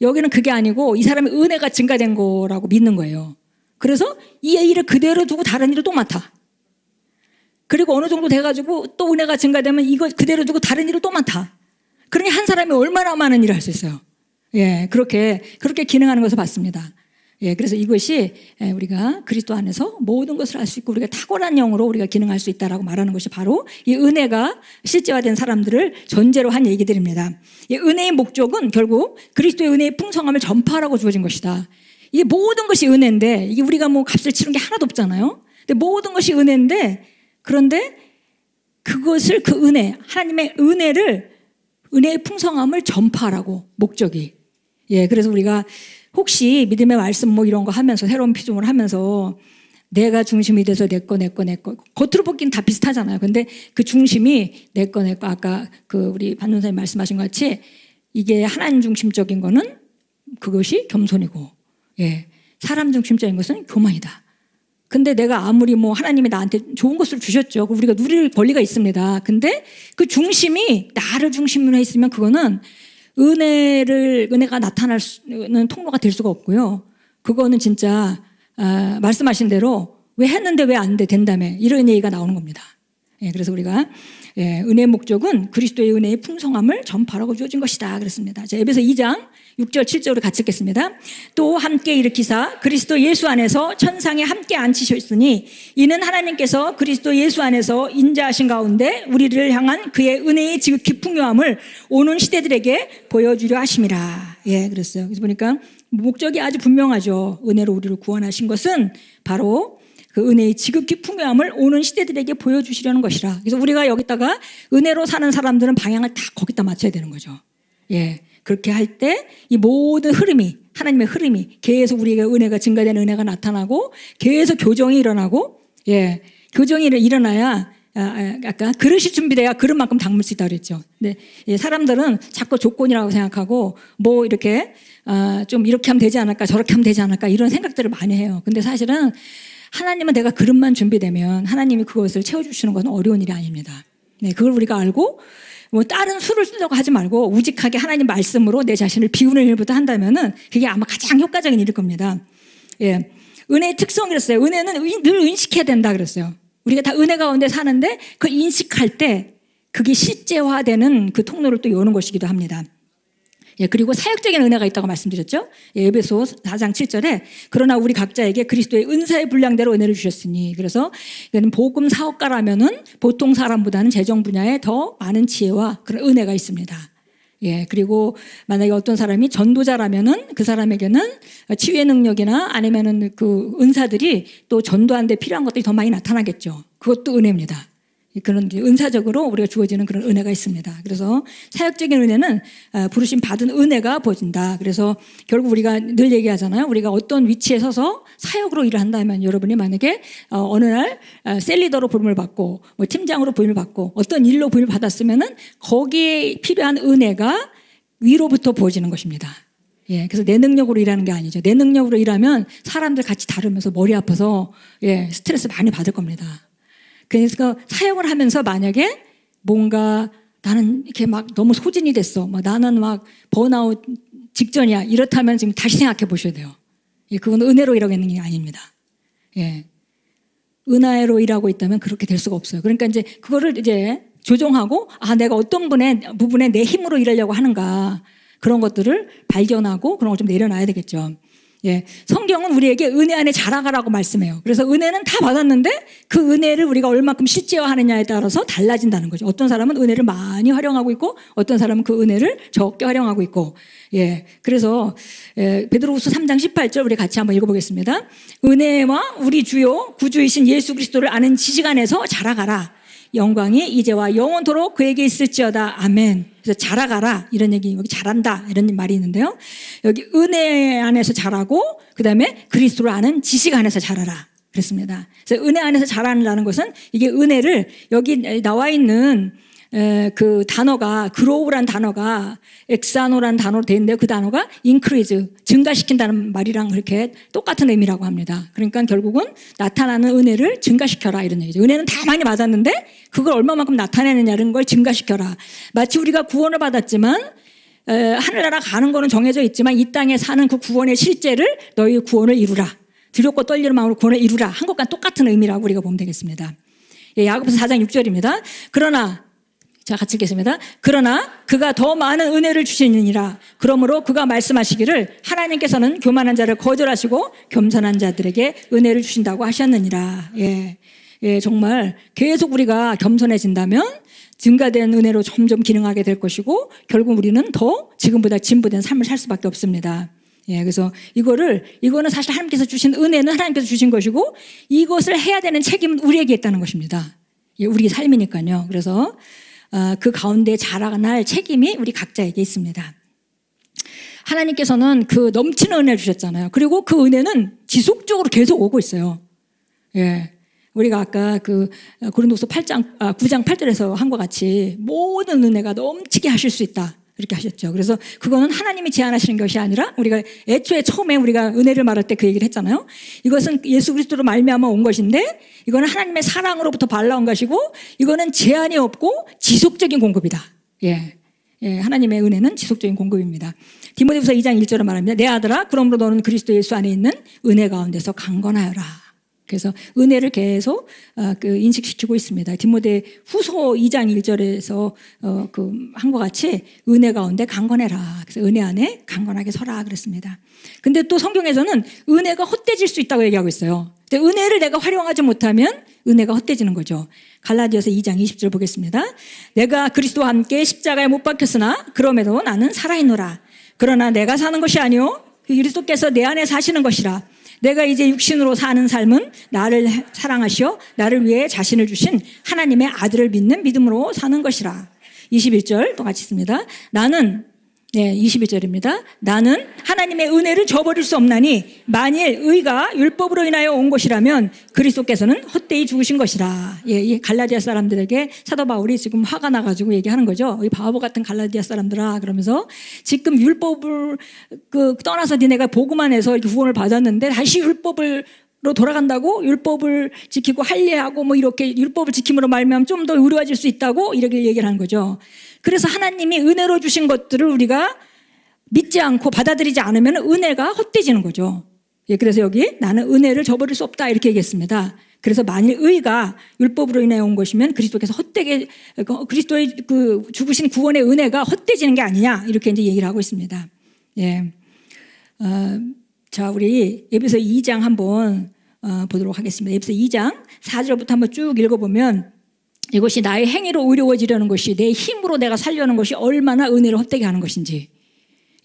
여기는 그게 아니고 이 사람의 은혜가 증가된 거라고 믿는 거예요. 그래서 이 일을 그대로 두고 다른 일을 또 맡아. 그리고 어느 정도 돼가지고 또 은혜가 증가되면 이거 그대로 두고 다른 일을 또 맡아. 그러니 한 사람이 얼마나 많은 일을 할 수 있어요. 예, 그렇게 기능하는 것을 봤습니다. 예, 그래서 이것이 우리가 그리스도 안에서 모든 것을 할 수 있고 우리가 탁월한 영으로 우리가 기능할 수 있다라고 말하는 것이 바로 이 은혜가 실제화된 사람들을 전제로 한 얘기들입니다. 이 은혜의 목적은 결국 그리스도의 은혜의 풍성함을 전파하라고 주어진 것이다. 이게 모든 것이 은혜인데 이게 우리가 뭐 값을 치른 게 하나도 없잖아요. 근데 모든 것이 은혜인데 그런데 그것을 그 은혜, 하나님의 은혜의 풍성함을 전파하라고 목적이. 예, 그래서 우리가 혹시 믿음의 말씀 뭐 이런 거 하면서 새로운 피조물 하면서 내가 중심이 돼서 내 거 겉으로 보기엔 다 비슷하잖아요. 근데 그 중심이 내 거 아까 그 우리 반전사님 말씀하신 것 같이 이게 하나님 중심적인 거는 그것이 겸손이고 예, 사람 중심적인 것은 교만이다. 근데 내가 아무리 뭐 하나님이 나한테 좋은 것을 주셨죠. 우리가 누릴 권리가 있습니다. 근데 그 중심이 나를 중심으로 했으면 그거는 은혜가 나타나는 통로가 될 수가 없고요. 그거는 진짜 말씀하신 대로 왜 했는데 왜 안 돼 된다며 이런 얘기가 나오는 겁니다. 예, 그래서 우리가 은혜의 목적은 그리스도의 은혜의 풍성함을 전파하라고 주어진 것이다 그랬습니다. 자, 에베소 2장 6절 7절을 같이 읽겠습니다. 또 함께 일으키사 그리스도 예수 안에서 천상에 함께 앉히셨으니 이는 하나님께서 그리스도 예수 안에서 인자하신 가운데 우리를 향한 그의 은혜의 지극히 풍요함을 오는 시대들에게 보여주려 하심이라. 예, 그랬어요. 그래서 보니까 목적이 아주 분명하죠. 은혜로 우리를 구원하신 것은 바로 그 은혜의 지극히 풍요함을 오는 시대들에게 보여주시려는 것이라. 그래서 우리가 여기다가 은혜로 사는 사람들은 방향을 다 거기다 맞춰야 되는 거죠. 예. 그렇게 할 때 이 모든 흐름이 하나님의 흐름이 계속 우리에게 은혜가 증가되는 은혜가 나타나고 계속 교정이 일어나고 예, 교정이 일어나야 아까 그릇이 준비돼야 그릇만큼 담을 수 있다고 그랬죠. 근데 사람들은 자꾸 조건이라고 생각하고 뭐 이렇게 좀 이렇게 하면 되지 않을까 저렇게 하면 되지 않을까 이런 생각들을 많이 해요. 근데 사실은 하나님은 내가 그릇만 준비되면 하나님이 그것을 채워주시는 것은 어려운 일이 아닙니다. 네, 그걸 우리가 알고 뭐 다른 수를 쓰려고 하지 말고 우직하게 하나님 말씀으로 내 자신을 비우는 일부터 한다면은 그게 아마 가장 효과적인 일일 겁니다. 예, 은혜의 특성이랬어요. 은혜는 늘 인식해야 된다 그랬어요. 우리가 다 은혜 가운데 사는데 그 인식할 때 그게 실제화되는 그 통로를 또 여는 것이기도 합니다. 예, 그리고 사역적인 은혜가 있다고 말씀드렸죠. 예, 에베소 4장 7절에 그러나 우리 각자에게 그리스도의 은사의 분량대로 은혜를 주셨으니 그래서 이거는 복음 사업가라면은 보통 사람보다는 재정 분야에 더 많은 지혜와 그런 은혜가 있습니다. 예, 그리고 만약에 어떤 사람이 전도자라면은 그 사람에게는 치유의 능력이나 아니면은 그 은사들이 또 전도하는 데 필요한 것들이 더 많이 나타나겠죠. 그것도 은혜입니다. 그런 은사적으로 우리가 주어지는 그런 은혜가 있습니다. 그래서 사역적인 은혜는 부르심 받은 은혜가 보여진다. 그래서 결국 우리가 늘 얘기하잖아요. 우리가 어떤 위치에 서서 사역으로 일을 한다면 여러분이 만약에 어느 날 셀리더로 부름을 받고 뭐 팀장으로 부름을 받고 어떤 일로 부름을 받았으면은 거기에 필요한 은혜가 위로부터 보여지는 것입니다. 예, 그래서 내 능력으로 일하는 게 아니죠. 내 능력으로 일하면 사람들 같이 다루면서 머리 아파서 예, 스트레스 많이 받을 겁니다. 그래서 사역을 하면서 만약에 뭔가 나는 이렇게 막 너무 소진이 됐어. 막 나는 막 번아웃 직전이야. 이렇다면 지금 다시 생각해 보셔야 돼요. 예, 그건 은혜로 일하고 있는 게 아닙니다. 예. 은혜로 일하고 있다면 그렇게 될 수가 없어요. 그러니까 이제 그거를 이제 조정하고 내가 어떤 부분에 내 힘으로 일하려고 하는가 그런 것들을 발견하고 그런 걸 좀 내려놔야 되겠죠. 예, 성경은 우리에게 은혜 안에 자라가라고 말씀해요. 그래서 은혜는 다 받았는데 그 은혜를 우리가 얼마큼 실제화하느냐에 따라서 달라진다는 거죠. 어떤 사람은 은혜를 많이 활용하고 있고 어떤 사람은 그 은혜를 적게 활용하고 있고. 예, 그래서 베드로후서 3장 18절 우리 같이 한번 읽어보겠습니다. 은혜와 우리 주요 구주이신 예수 그리스도를 아는 지식 안에서 자라가라. 영광이 이제와 영원토록 그에게 있을지어다. 아멘. 그래서 자라가라 이런 얘기, 여기 잘한다 이런 말이 있는데요. 여기 은혜 안에서 자라고 그다음에 그리스도를 아는 지식 안에서 자라라 그랬습니다. 그래서 은혜 안에서 자라는 것은 이게 은혜를 여기 나와 있는 그 단어가 grow란 단어가 엑사노란 단어로 되어 있는데 그 단어가 increase 증가시킨다는 말이랑 그렇게 똑같은 의미라고 합니다. 그러니까 결국은 나타나는 은혜를 증가시켜라 이런 얘기죠. 은혜는 다 많이 받았는데 그걸 얼마만큼 나타내느냐는 걸 증가시켜라. 마치 우리가 구원을 받았지만 하늘나라 가는 거는 정해져 있지만 이 땅에 사는 그 구원의 실제를 너희 구원을 이루라. 두렵고 떨리는 마음으로 구원을 이루라 한 것과 똑같은 의미라고 우리가 보면 되겠습니다. 야고보서 4장 6절입니다. 그러나 자, 같이 읽겠습니다. 그러나 그가 더 많은 은혜를 주시느니라. 그러므로 그가 말씀하시기를 하나님께서는 교만한 자를 거절하시고 겸손한 자들에게 은혜를 주신다고 하셨느니라. 예, 정말 계속 우리가 겸손해진다면 증가된 은혜로 점점 기능하게 될 것이고 결국 우리는 더 지금보다 진보된 삶을 살 수밖에 없습니다. 예, 그래서 이거는 사실 하나님께서 주신 은혜는 하나님께서 주신 것이고 이것을 해야 되는 책임은 우리에게 있다는 것입니다. 예, 우리 삶이니까요. 그래서 그 가운데 자라날 책임이 우리 각자에게 있습니다. 하나님께서는 그 넘치는 은혜를 주셨잖아요. 그리고 그 은혜는 지속적으로 계속 오고 있어요. 예. 우리가 아까 그 고린도서 9장 8절에서 한 것 같이 모든 은혜가 넘치게 하실 수 있다. 이렇게 하셨죠. 그래서 그거는 하나님이 제안하시는 것이 아니라 우리가 애초에 처음에 우리가 은혜를 말할 때 그 얘기를 했잖아요. 이것은 예수 그리스도로 말미암아 온 것인데 이거는 하나님의 사랑으로부터 발라온 것이고 이거는 제한이 없고 지속적인 공급이다. 예, 하나님의 은혜는 지속적인 공급입니다. 디모데후서 2장 1절에 말합니다. 내 아들아 그러므로 너는 그리스도 예수 안에 있는 은혜 가운데서 강건하여라. 그래서 은혜를 계속 인식시키고 있습니다. 디모데후서 2장 1절에서 한 것 같이 은혜 가운데 강건해라. 그래서 은혜 안에 강건하게 서라 그랬습니다. 근데 또 성경에서는 은혜가 헛되질 수 있다고 얘기하고 있어요. 근데 은혜를 내가 활용하지 못하면 은혜가 헛되지는 거죠. 갈라디아서 2장 20절 보겠습니다. 내가 그리스도와 함께 십자가에 못 박혔으나 그럼에도 나는 살아있노라. 그러나 내가 사는 것이 아니요 그리스도께서 내 안에 사시는 것이라. 내가 이제 육신으로 사는 삶은 나를 사랑하시어 나를 위해 자신을 주신 하나님의 아들을 믿는 믿음으로 사는 것이라. 21절 또 같이 있습니다. 21절입니다. 나는 하나님의 은혜를 저버릴 수 없나니 만일 의가 율법으로 인하여 온 것이라면 그리스도께서는 헛되이 죽으신 것이라. 이 갈라디아 사람들에게 사도 바울이 지금 화가 나가지고 얘기하는 거죠. 이 바보 같은 갈라디아 사람들아 그러면서 지금 율법을 떠나서 니네가 복음만 해서 이렇게 구원을 받았는데 다시 율법을 로 돌아간다고 율법을 지키고 할례하고 뭐 이렇게 율법을 지킴으로 말미암아 좀 더 의로워질 수 있다고 이렇게 얘기를 하는 거죠. 그래서 하나님이 은혜로 주신 것들을 우리가 믿지 않고 받아들이지 않으면 은혜가 헛되지는 거죠. 예, 그래서 여기 나는 은혜를 저버릴 수 없다 이렇게 얘기했습니다. 그래서 만일 의가 율법으로 인해 온 것이면 그리스도께서 헛되게 그리스도의 그 죽으신 구원의 은혜가 헛되지는 게 아니냐 이렇게 이제 얘기를 하고 있습니다. 예, 자 우리 에베소 2장 한번 보도록 하겠습니다. 에베소 2장 4절부터 한번 쭉 읽어보면 이것이 나의 행위로 의로워지려는 것이 내 힘으로 내가 살려는 것이 얼마나 은혜를 헛되게 하는 것인지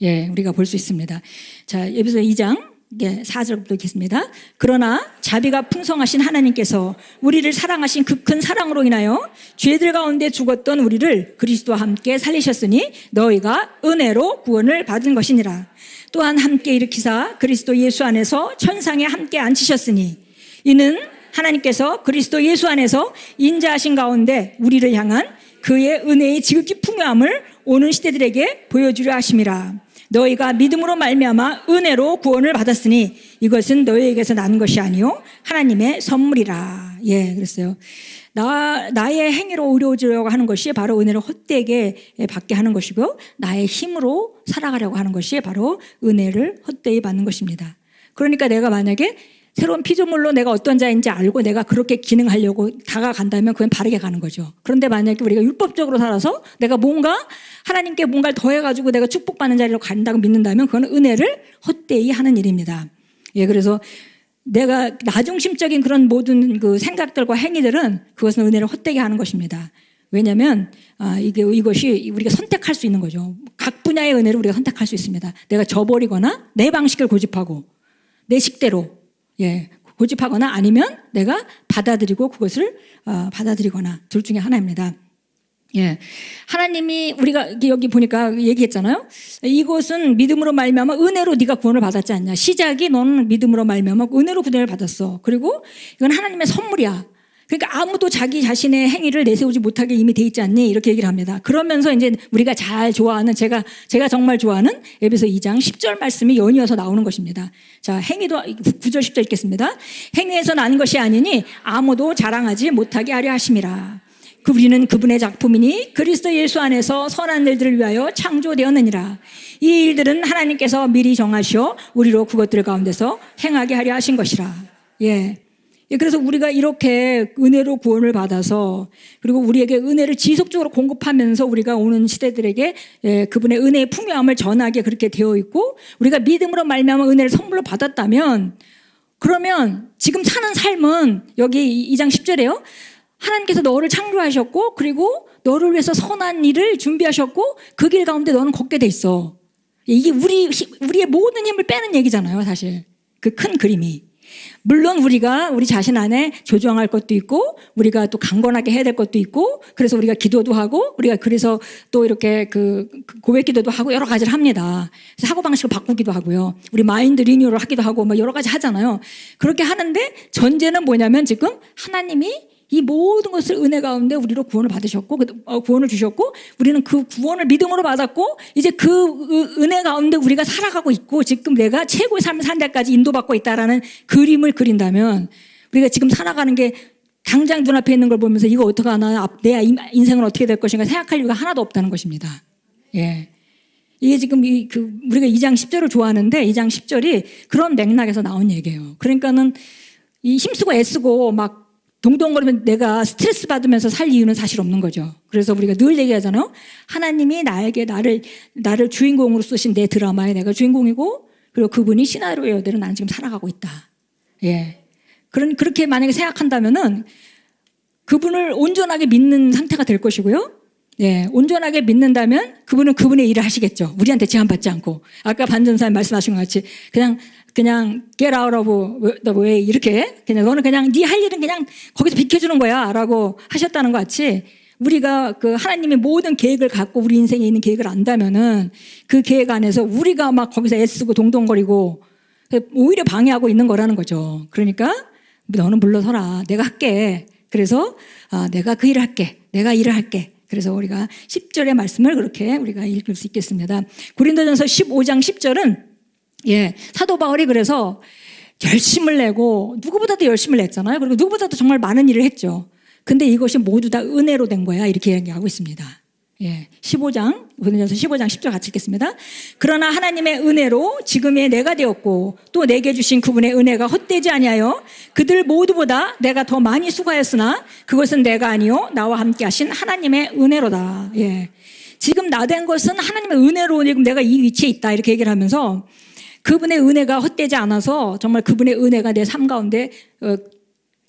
우리가 볼 수 있습니다. 자, 에베소 2장 4절부터 읽겠습니다. 그러나 자비가 풍성하신 하나님께서 우리를 사랑하신 그 큰 사랑으로 인하여 죄들 가운데 죽었던 우리를 그리스도와 함께 살리셨으니 너희가 은혜로 구원을 받은 것이니라. 또한 함께 일으키사 그리스도 예수 안에서 천상에 함께 앉히셨으니 이는 하나님께서 그리스도 예수 안에서 인자하신 가운데 우리를 향한 그의 은혜의 지극히 풍요함을 오는 시대들에게 보여주려 하심이라. 너희가 믿음으로 말미암아 은혜로 구원을 받았으니 이것은 너희에게서 난 것이 아니요 하나님의 선물이라. 그랬어요. 나의 행위로 의로워지려고 하는 것이 바로 은혜를 헛되게 받게 하는 것이고 나의 힘으로 살아가려고 하는 것이 바로 은혜를 헛되이 받는 것입니다. 그러니까 내가 만약에 새로운 피조물로 내가 어떤 자인지 알고 내가 그렇게 기능하려고 다가간다면 그건 바르게 가는 거죠. 그런데 만약에 우리가 율법적으로 살아서 내가 뭔가 하나님께 뭔가를 더해가지고 내가 축복받는 자리로 간다고 믿는다면 그건 은혜를 헛되이 하는 일입니다. 예, 그래서 내가 나중심적인 그런 모든 그 생각들과 행위들은 그것은 은혜를 헛되게 하는 것입니다. 왜냐하면 이것이 우리가 선택할 수 있는 거죠. 각 분야의 은혜를 우리가 선택할 수 있습니다. 내가 저버리거나 내 방식을 고집하고 내 식대로 고집하거나 아니면 내가 받아들이고 그것을 받아들이거나 둘 중에 하나입니다. 예, 하나님이 우리가 여기 보니까 얘기했잖아요. 이것은 믿음으로 말미암아 은혜로 네가 구원을 받았지 않냐. 시작이 너는 믿음으로 말미암아 은혜로 구원을 받았어. 그리고 이건 하나님의 선물이야. 그러니까 아무도 자기 자신의 행위를 내세우지 못하게 이미 돼 있지 않니? 이렇게 얘기를 합니다. 그러면서 이제 우리가 잘 좋아하는 제가 정말 좋아하는 에베소 2장 10절 말씀이 연이어서 나오는 것입니다. 자, 행위도 9절 10절 읽겠습니다. 행위에서 난 것이 아니니 아무도 자랑하지 못하게 하려 하심이라. 우리는 그분의 작품이니 그리스도 예수 안에서 선한 일들을 위하여 창조되었느니라. 이 일들은 하나님께서 미리 정하시어 우리로 그것들 가운데서 행하게 하려 하신 것이라. 예. 그래서 우리가 이렇게 은혜로 구원을 받아서 그리고 우리에게 은혜를 지속적으로 공급하면서 우리가 오는 시대들에게 그분의 은혜의 풍요함을 전하게 그렇게 되어 있고 우리가 믿음으로 말미암아 은혜를 선물로 받았다면 그러면 지금 사는 삶은 여기 2장 10절에요. 하나님께서 너를 창조하셨고 그리고 너를 위해서 선한 일을 준비하셨고 그 길 가운데 너는 걷게 돼 있어. 이게 우리의 모든 힘을 빼는 얘기잖아요, 사실. 그 큰 그림이. 물론 우리가 우리 자신 안에 조정할 것도 있고 우리가 또 강건하게 해야 될 것도 있고 그래서 우리가 기도도 하고 우리가 그래서 또 이렇게 그 고백 기도도 하고 여러 가지를 합니다. 사고방식을 바꾸기도 하고요. 우리 마인드 리뉴얼을 하기도 하고 뭐 여러 가지 하잖아요. 그렇게 하는데 전제는 뭐냐면 지금 하나님이 이 모든 것을 은혜 가운데 우리로 구원을 받으셨고 구원을 주셨고 우리는 그 구원을 믿음으로 받았고 이제 그 은혜 가운데 우리가 살아가고 있고 지금 내가 최고의 삶을 산 데까지 인도받고 있다라는 그림을 그린다면 우리가 지금 살아가는 게 당장 눈앞에 있는 걸 보면서 이거 어떡하나 내 인생은 어떻게 될 것인가 생각할 이유가 하나도 없다는 것입니다. 예. 이게 지금 우리가 2장 10절을 좋아하는데 2장 10절이 그런 맥락에서 나온 얘기예요. 그러니까는 이 힘쓰고 애쓰고 막 동동거리면 내가 스트레스 받으면서 살 이유는 사실 없는 거죠. 그래서 우리가 늘 얘기하잖아요. 하나님이 나에게 나를 주인공으로 쓰신 내 드라마에 내가 주인공이고 그리고 그분이 시나리오의 여대로 나는 지금 살아가고 있다. 예. 그렇게 만약에 생각한다면은 그분을 온전하게 믿는 상태가 될 것이고요. 예. 온전하게 믿는다면 그분은 그분의 일을 하시겠죠. 우리한테 제한받지 않고. 아까 반전사님 말씀하신 것 같이 그냥 get out of the way 이렇게 그냥 너는 그냥 네 할 일은 그냥 거기서 비켜주는 거야라고 하셨다는 것 같이 우리가 그 하나님의 모든 계획을 갖고 우리 인생에 있는 계획을 안다면은 그 계획 안에서 우리가 막 거기서 애쓰고 동동거리고 오히려 방해하고 있는 거라는 거죠. 그러니까 너는 물러서라. 내가 할게. 그래서 내가 그 일을 할게. 내가 일을 할게. 그래서 우리가 10절의 말씀을 그렇게 우리가 읽을 수 있겠습니다. 고린도전서 15장 10절은 사도 바울이 그래서 열심을 내고 누구보다도 열심을 냈잖아요. 그리고 누구보다도 정말 많은 일을 했죠. 근데 이것이 모두 다 은혜로 된 거야. 이렇게 얘기하고 있습니다. 15장, 고린도전서 15장 10절 같이 읽겠습니다. 그러나 하나님의 은혜로 지금의 내가 되었고 또 내게 주신 그분의 은혜가 헛되지 아니하여 그들 모두보다 내가 더 많이 수고하였으나 그것은 내가 아니요 나와 함께 하신 하나님의 은혜로다. 지금 나 된 것은 하나님의 은혜로 지금 내가 이 위치에 있다. 이렇게 얘기를 하면서 그분의 은혜가 헛되지 않아서 정말 그분의 은혜가 내 삶 가운데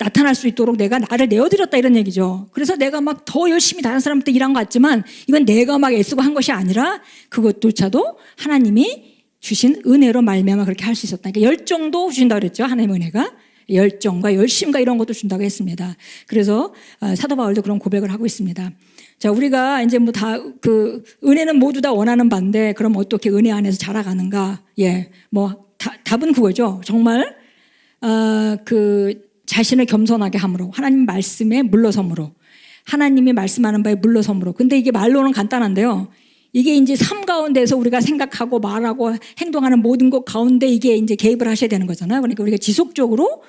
나타날 수 있도록 내가 나를 내어드렸다 이런 얘기죠. 그래서 내가 막 더 열심히 다른 사람한테 일한 것 같지만 이건 내가 막 애쓰고 한 것이 아니라 그것조차도 하나님이 주신 은혜로 말미암아 그렇게 할 수 있었다. 그러니까 열정도 주신다고 그랬죠. 하나님의 은혜가. 열정과 열심과 이런 것도 준다고 했습니다. 그래서 사도 바울도 그런 고백을 하고 있습니다. 자, 우리가 이제 뭐 다 은혜는 모두 다 원하는 바인데 그럼 어떻게 은혜 안에서 자라가는가? 답은 그거죠. 정말 자신을 겸손하게 함으로 하나님 말씀에 물러섬으로 하나님이 말씀하는 바에 물러섬으로. 근데 이게 말로는 간단한데요. 이게 이제 삶 가운데서 우리가 생각하고 말하고 행동하는 모든 것 가운데 이게 이제 개입을 하셔야 되는 거잖아요. 그러니까 우리가 지속적으로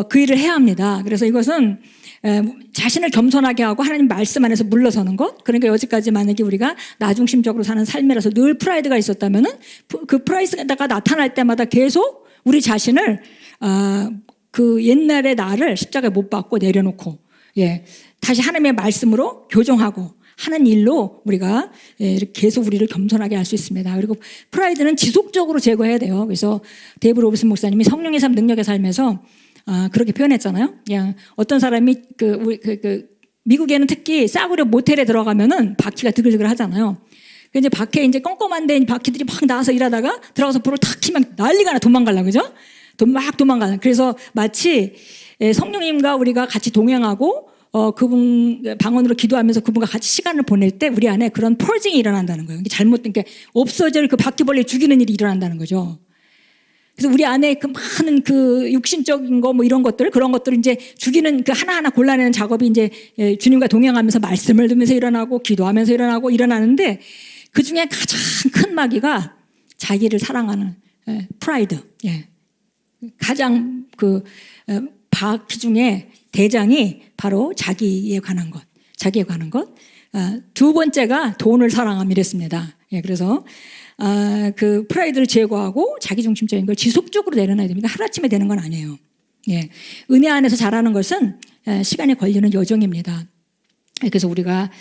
그 일을 해야 합니다. 그래서 이것은 자신을 겸손하게 하고 하나님 말씀 안에서 물러서는 것. 그러니까 여지까지 만약에 우리가 나중심적으로 사는 삶이라서 늘 프라이드가 있었다면은 그 프라이드가 나타날 때마다 계속 우리 자신을 그 옛날의 나를 십자가에 못 박고 내려놓고 다시 하나님의 말씀으로 교정하고 하는 일로 우리가 이렇게 계속 우리를 겸손하게 할 수 있습니다. 그리고 프라이드는 지속적으로 제거해야 돼요. 그래서 데이브 로브슨 목사님이 성령의 삶, 능력의 삶에서 그렇게 표현했잖아요. 그냥 어떤 사람이 미국에는 특히 싸구려 모텔에 들어가면은 바퀴가 드글드글 하잖아요. 이제 밖에 이제 껌껌한데 바퀴들이 막 나와서 일하다가 들어가서 불을 탁 키면 난리가 나, 도망가려고, 그죠? 막 도망가는. 그래서 마치 성령님과 우리가 같이 동행하고 그분 방언으로 기도하면서 그분과 같이 시간을 보낼 때 우리 안에 그런 펄징이 일어난다는 거예요. 이게 잘못된 게 없어질 그 바퀴벌레 죽이는 일이 일어난다는 거죠. 그래서 우리 안에 그 많은 그 육신적인 거 뭐 이런 것들, 그런 것들을 이제 죽이는 그 하나하나 골라내는 작업이 이제 주님과 동행하면서 말씀을 듣면서 일어나고 기도하면서 일어나고 일어나는데 그 중에 가장 큰 마귀가 자기를 사랑하는 프라이드. 가장 그 바퀴 중에 대장이 바로 자기에 관한 것, 자기에 관한 것. 두 번째가 돈을 사랑함 이랬습니다. 그래서 그 프라이드를 제거하고 자기중심적인 걸 지속적으로 내려놔야 됩니다. 하루아침에 되는 건 아니에요. 은혜 안에서 자라는 것은 시간이 걸리는 여정입니다. 그래서 우리가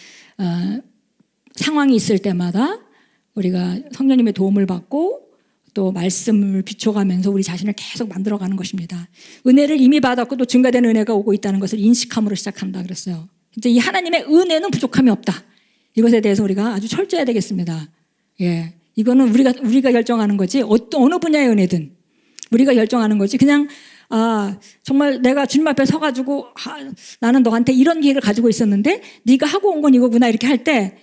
상황이 있을 때마다 우리가 성령님의 도움을 받고 또 말씀을 비춰가면서 우리 자신을 계속 만들어가는 것입니다. 은혜를 이미 받았고 또 증가되는 은혜가 오고 있다는 것을 인식함으로 시작한다 그랬어요. 이제 이 하나님의 은혜는 부족함이 없다. 이것에 대해서 우리가 아주 철저해야 되겠습니다. 이거는 우리가 결정하는 거지 어느 분야의 은혜든 우리가 결정하는 거지 그냥 정말 내가 주님 앞에 서가지고 나는 너한테 이런 계획을 가지고 있었는데 네가 하고 온 건 이거구나 이렇게 할 때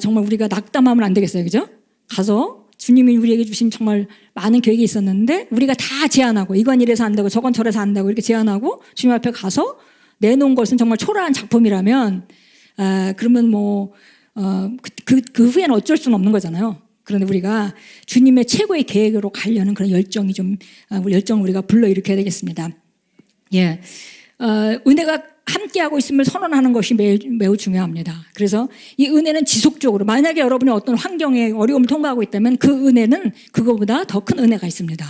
정말 우리가 낙담하면 안 되겠어요. 그죠? 가서 주님이 우리에게 주신 정말 많은 계획이 있었는데 우리가 다 제안하고 이건 이래서 안 되고 저건 저래서 안 되고 이렇게 제안하고 주님 앞에 가서 내놓은 것은 정말 초라한 작품이라면 그러면 뭐 그 후에는 어쩔 수는 없는 거잖아요. 그런데 우리가 주님의 최고의 계획으로 가려는 그런 열정이 열정을 우리가 불러일으켜야 되겠습니다. 은혜가 함께하고 있음을 선언하는 것이 매우 중요합니다. 그래서 이 은혜는 지속적으로 만약에 여러분이 어떤 환경에 어려움을 통과하고 있다면 그 은혜는 그거보다 더 큰 은혜가 있습니다.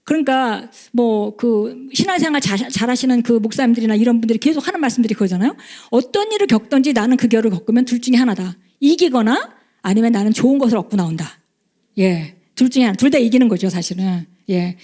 그러니까 뭐 그 신앙생활 잘하시는 그 목사님들이나 이런 분들이 계속 하는 말씀들이 그거잖아요. 어떤 일을 겪든지 나는 그 결을 겪으면 둘 중에 하나다. 이기거나 아니면 나는 좋은 것을 얻고 나온다. 둘 중에 하나. 둘 다 이기는 거죠, 사실은.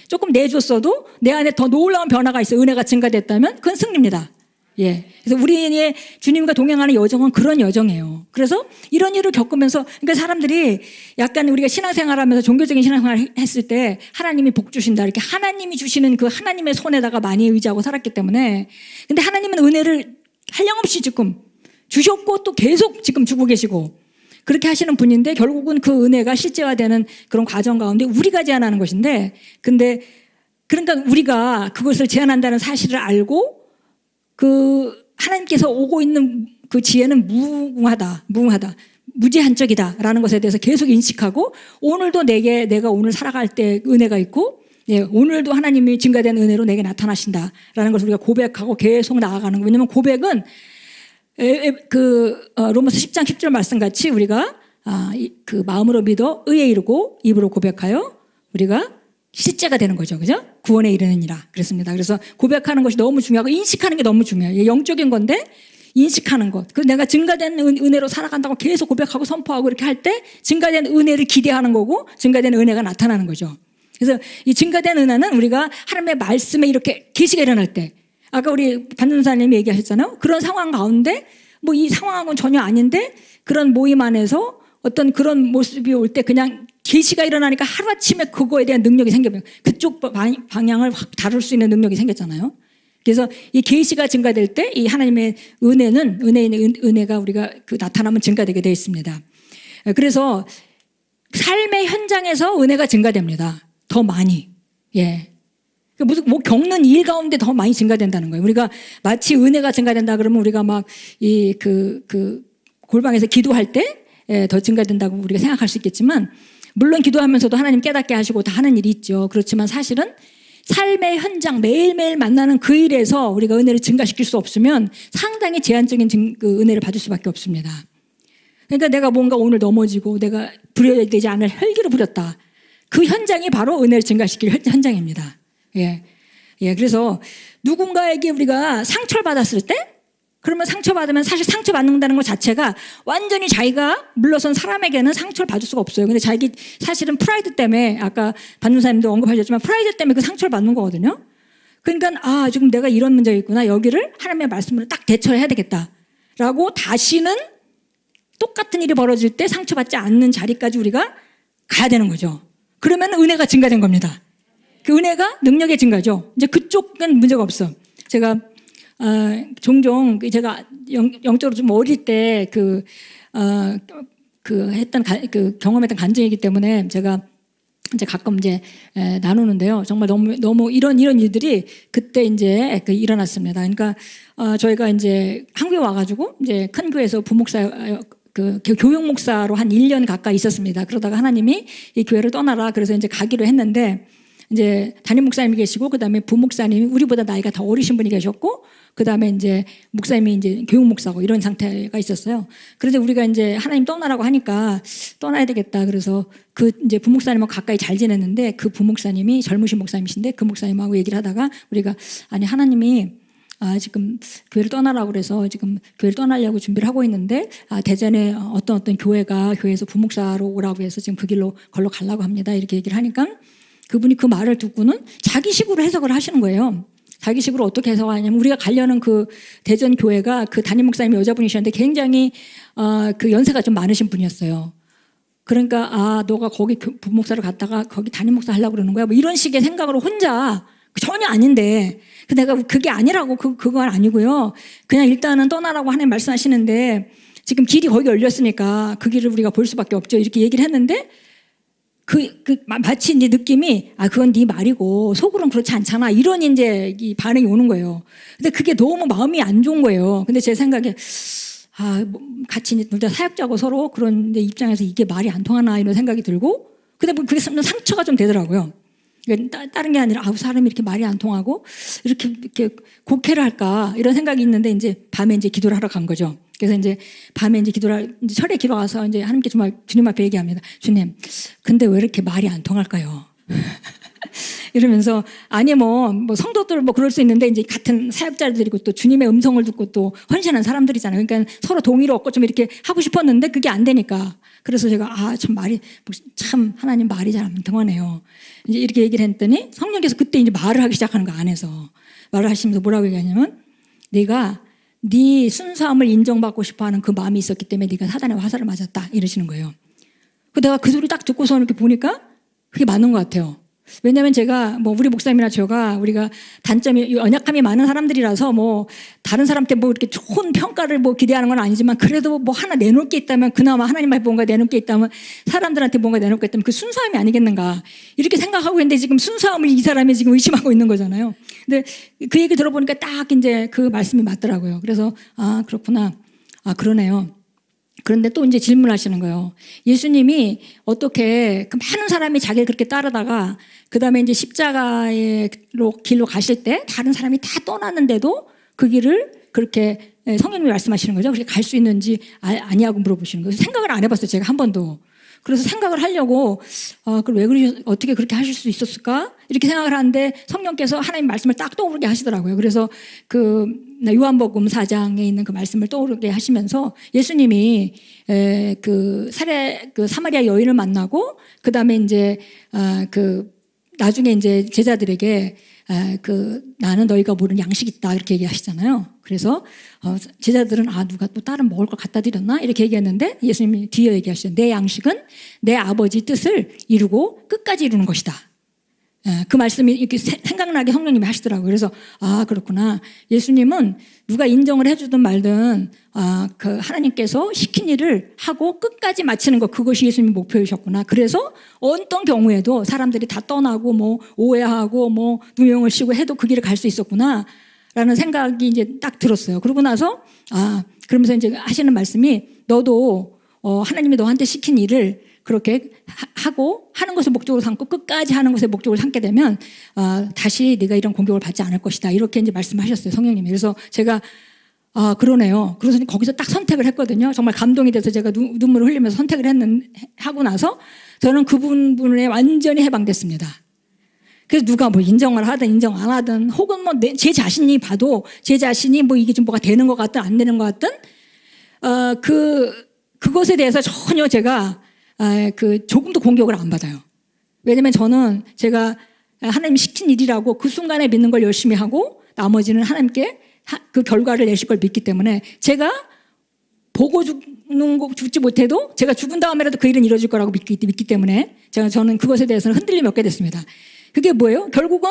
조금 내줬어도 내 안에 더 놀라운 변화가 있어. 은혜가 증가됐다면 그건 승리입니다. 그래서 우리의 주님과 동행하는 여정은 그런 여정이에요. 그래서 이런 일을 겪으면서, 그러니까 사람들이 약간 우리가 신앙생활 하면서 종교적인 신앙생활 했을 때 하나님이 복 주신다. 이렇게 하나님이 주시는 그 하나님의 손에다가 많이 의지하고 살았기 때문에. 근데 하나님은 은혜를 한량없이 지금 주셨고 또 계속 지금 주고 계시고 그렇게 하시는 분인데 결국은 그 은혜가 실제화되는 그런 과정 가운데 우리가 제안하는 것인데 그러니까 우리가 그것을 제안한다는 사실을 알고 그 하나님께서 오고 있는 그 지혜는 무궁하다, 무제한적이다라는 것에 대해서 계속 인식하고 오늘도 내가 오늘 살아갈 때 은혜가 있고 오늘도 하나님이 증가된 은혜로 내게 나타나신다라는 것을 우리가 고백하고 계속 나아가는 거예요. 왜냐하면 고백은 로마서 10장 10절 말씀같이 우리가 그 마음으로 믿어 의에 이르고 입으로 고백하여 우리가 실제가 되는 거죠. 그죠? 구원에 이르느니라 그랬습니다. 그래서 고백하는 것이 너무 중요하고 인식하는 게 너무 중요해요. 영적인 건데 인식하는 것. 내가 증가된 은혜로 살아간다고 계속 고백하고 선포하고 이렇게 할 때 증가된 은혜를 기대하는 거고 증가된 은혜가 나타나는 거죠. 그래서 이 증가된 은혜는 우리가 하나님의 말씀에 이렇게 계시가 일어날 때 아까 우리 반전사님이 얘기하셨잖아요. 그런 상황 가운데 뭐 이 상황하고는 전혀 아닌데 그런 모임 안에서 어떤 그런 모습이 올 때 그냥 계시가 일어나니까 하루아침에 그거에 대한 능력이 생겨요. 그쪽 방향을 확 다룰 수 있는 능력이 생겼잖아요. 그래서 이 계시가 증가될 때 이 하나님의 은혜가 우리가 그 나타나면 증가되게 되어 있습니다. 그래서 삶의 현장에서 은혜가 증가됩니다. 더 많이. 무슨 뭐 겪는 일 가운데 더 많이 증가된다는 거예요. 우리가 마치 은혜가 증가된다 그러면 우리가 막 골방에서 기도할 때 더 증가된다고 우리가 생각할 수 있겠지만 물론 기도하면서도 하나님 깨닫게 하시고 다 하는 일이 있죠. 그렇지만 사실은 삶의 현장 매일매일 만나는 그 일에서 우리가 은혜를 증가시킬 수 없으면 상당히 제한적인 그 은혜를 받을 수밖에 없습니다. 그러니까 내가 뭔가 오늘 넘어지고 내가 부려야 되지 않을 혈기를 부렸다. 그 현장이 바로 은혜를 증가시킬 현장입니다. 예. 예. 그래서 누군가에게 우리가 상처를 받았을 때, 그러면 상처받으면 사실 상처받는다는 것 자체가 완전히 자기가 물러선 사람에게는 상처를 받을 수가 없어요. 근데 자기 사실은 프라이드 때문에, 아까 반문사님도 언급하셨지만 프라이드 때문에 그 상처를 받는 거거든요. 그러니까 지금 내가 이런 문제가 있구나. 여기를 하나님의 말씀으로 딱 대처해야 되겠다라고 다시는 똑같은 일이 벌어질 때 상처받지 않는 자리까지 우리가 가야 되는 거죠. 그러면 은혜가 증가된 겁니다. 그 은혜가 능력의 증가죠. 이제 그쪽은 문제가 없어. 제가 종종 제가 영적으로 좀 어릴 때 경험했던 간증이기 때문에 제가 이제 가끔 이제 나누는데요. 정말 너무 이런 일들이 그때 이제 일어났습니다. 그러니까 저희가 이제 한국에 와가지고 이제 큰 교회에서 부목사 교육 목사로 한 1년 가까이 있었습니다. 그러다가 하나님이 이 교회를 떠나라 그래서 이제 가기로 했는데, 이제 담임 목사님이 계시고 그다음에 부목사님이 우리보다 나이가 더 어리신 분이 계셨고, 그다음에 이제 목사님이 이제 교육 목사고 이런 상태가 있었어요. 그래서 우리가 이제 하나님 떠나라고 하니까 떠나야 되겠다. 그래서 그 이제 부목사님하고 가까이 잘 지냈는데, 그 부목사님이 젊으신 목사님이신데 그 목사님하고 얘기를 하다가 우리가 아니 하나님이 지금 교회를 떠나라고 그래서 지금 교회를 떠나려고 준비를 하고 있는데, 대전에 어떤 교회에서 부목사로 오라고 해서 지금 그 길로 걸로 가려고 합니다. 이렇게 얘기를 하니까 그분이 그 말을 듣고는 자기식으로 해석을 하시는 거예요. 자기식으로 어떻게 해석하냐면, 우리가 가려는 그 대전 교회가 그 담임 목사님이 여자분이셨는데 굉장히 그 연세가 좀 많으신 분이었어요. 그러니까 너가 거기 부목사를 갔다가 거기 담임 목사 하려고 그러는 거야. 뭐 이런 식의 생각으로 혼자, 전혀 아닌데, 내가 그게 아니라고, 그건 아니고요. 그냥 일단은 떠나라고 하나님 말씀하시는데 지금 길이 거기 열렸으니까 그 길을 우리가 볼 수밖에 없죠. 이렇게 얘기를 했는데 마치 이제 느낌이 그건 네 말이고 속으로는 그렇지 않잖아. 이런 이제 이 반응이 오는 거예요. 근데 그게 너무 마음이 안 좋은 거예요. 근데 제 생각에 같이 이제 둘 다 사역자고 서로 그런 입장에서 이게 말이 안 통하나 이런 생각이 들고, 근데 그게 상처가 좀 되더라고요. 다른 게 아니라 사람이 이렇게 말이 안 통하고 이렇게 곡해를 할까 이런 생각이 있는데, 이제 밤에 이제 기도를 하러 간 거죠. 그래서 이제 밤에 이제 이제 철에 기도 가서 이제 하나님께 정말 주님 앞에 얘기합니다. 주님, 근데 왜 이렇게 말이 안 통할까요? 이러면서 아니 뭐 성도들 뭐 그럴 수 있는데, 이제 같은 사역자들이고 또 주님의 음성을 듣고 또 헌신한 사람들이잖아요. 그러니까 서로 동의를 얻고 좀 이렇게 하고 싶었는데 그게 안 되니까. 그래서 제가 참 하나님 말이 잘 안 통하네요. 이제 이렇게 얘기를 했더니 성령께서 그때 이제 말을 하기 시작하는 거 안에서 말을 하시면서 뭐라고 얘기하냐면, 네가 네 순수함을 인정받고 싶어하는 그 마음이 있었기 때문에 네가 사단의 화살을 맞았다 이러시는 거예요. 내가 그 소리 딱 듣고서 이렇게 보니까 그게 맞는 것 같아요. 왜냐하면 제가 우리 목사님이나 우리가 단점이 연약함이 많은 사람들이라서 다른 사람한테 이렇게 좋은 평가를 기대하는 건 아니지만, 그래도 하나 내놓을 게 있다면, 그나마 하나님 앞에 뭔가 내놓을 게 있다면, 사람들한테 뭔가 내놓을 게 있다면 그 순수함이 아니겠는가 이렇게 생각하고 있는데, 지금 순수함을 이 사람이 지금 의심하고 있는 거잖아요. 근데 그 얘기 들어보니까 딱 이제 그 말씀이 맞더라고요. 그래서 그렇구나, 그러네요. 그런데 또 이제 질문하시는 거예요. 예수님이 어떻게 그 많은 사람이 자기를 그렇게 따르다가 그 다음에 이제 십자가의 길로 가실 때 다른 사람이 다 떠났는데도 그 길을 그렇게 성령님이 말씀하시는 거죠. 그렇게 갈 수 있는지 아니하고 물어보시는 거예요. 생각을 안 해봤어요. 제가 한 번도. 그래서 생각을 하려고 어떻게 그렇게 하실 수 있었을까? 이렇게 생각을 하는데 성령께서 하나님 말씀을 딱 떠오르게 하시더라고요. 그래서 요한복음 4장에 있는 그 말씀을 떠오르게 하시면서 예수님이 사마리아 여인을 만나고 그다음에 이제 나중에 이제 제자들에게 나는 너희가 모르는 양식이 있다 이렇게 얘기하시잖아요. 그래서 제자들은 누가 또 다른 먹을 걸 갖다 드렸나 이렇게 얘기했는데, 예수님이 뒤에 얘기하시죠. 내 양식은 내 아버지 뜻을 이루고 끝까지 이루는 것이다. 그 말씀이 이렇게 생각나게 성령님이 하시더라고요. 그래서 그렇구나. 예수님은 누가 인정을 해주든 말든 그 하나님께서 시킨 일을 하고 끝까지 마치는 것, 그것이 예수님의 목표이셨구나. 그래서 어떤 경우에도 사람들이 다 떠나고 오해하고 누명을 씌고 해도 그 길을 갈 수 있었구나 라는 생각이 이제 딱 들었어요. 그러고 나서 그러면서 이제 하시는 말씀이, 너도 하나님이 너한테 시킨 일을 그렇게 하고 하는 것을 목적으로 삼고 끝까지 하는 것을 목적으로 삼게 되면 다시 네가 이런 공격을 받지 않을 것이다 이렇게 이제 말씀하셨어요, 성령님이. 그래서 제가 그러네요. 그래서 거기서 딱 선택을 했거든요. 정말 감동이 돼서 제가 눈물을 흘리면서 선택을 하고 나서 저는 그 부분에 완전히 해방됐습니다. 그래서 누가 뭐 인정을 하든 인정 안 하든 혹은 뭐 제 자신이 봐도 제 자신이 뭐 이게 좀 뭐가 되는 것 같든 안 되는 것 같든 그것에 대해서 전혀 제가 조금도 공격을 안 받아요. 왜냐면 저는 제가 하나님이 시킨 일이라고 그 순간에 믿는 걸 열심히 하고 나머지는 하나님께 그 결과를 내실 걸 믿기 때문에 제가 보고 죽지 못해도 제가 죽은 다음에라도 그 일은 이루어질 거라고 믿기 때문에 저는 그것에 대해서는 흔들림이 없게 됐습니다. 그게 뭐예요? 결국은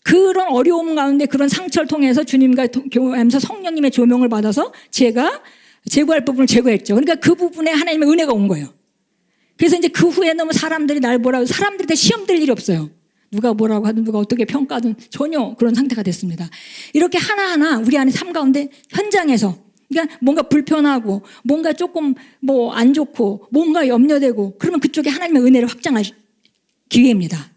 그런 어려움 가운데 그런 상처를 통해서 주님과 교회하면서 성령님의 조명을 받아서 제가 제거할 부분을 제거했죠. 그러니까 그 부분에 하나님의 은혜가 온 거예요. 그래서 이제 그 후에 너무 사람들이 날 뭐라고 사람들한테 시험 들 일이 없어요. 누가 뭐라고 하든 누가 어떻게 평가하든 전혀 그런 상태가 됐습니다. 이렇게 하나하나 우리 안에 삶 가운데 현장에서 그러니까 뭔가 불편하고 뭔가 조금 뭐 안 좋고 뭔가 염려되고 그러면 그쪽에 하나님의 은혜를 확장할 기회입니다.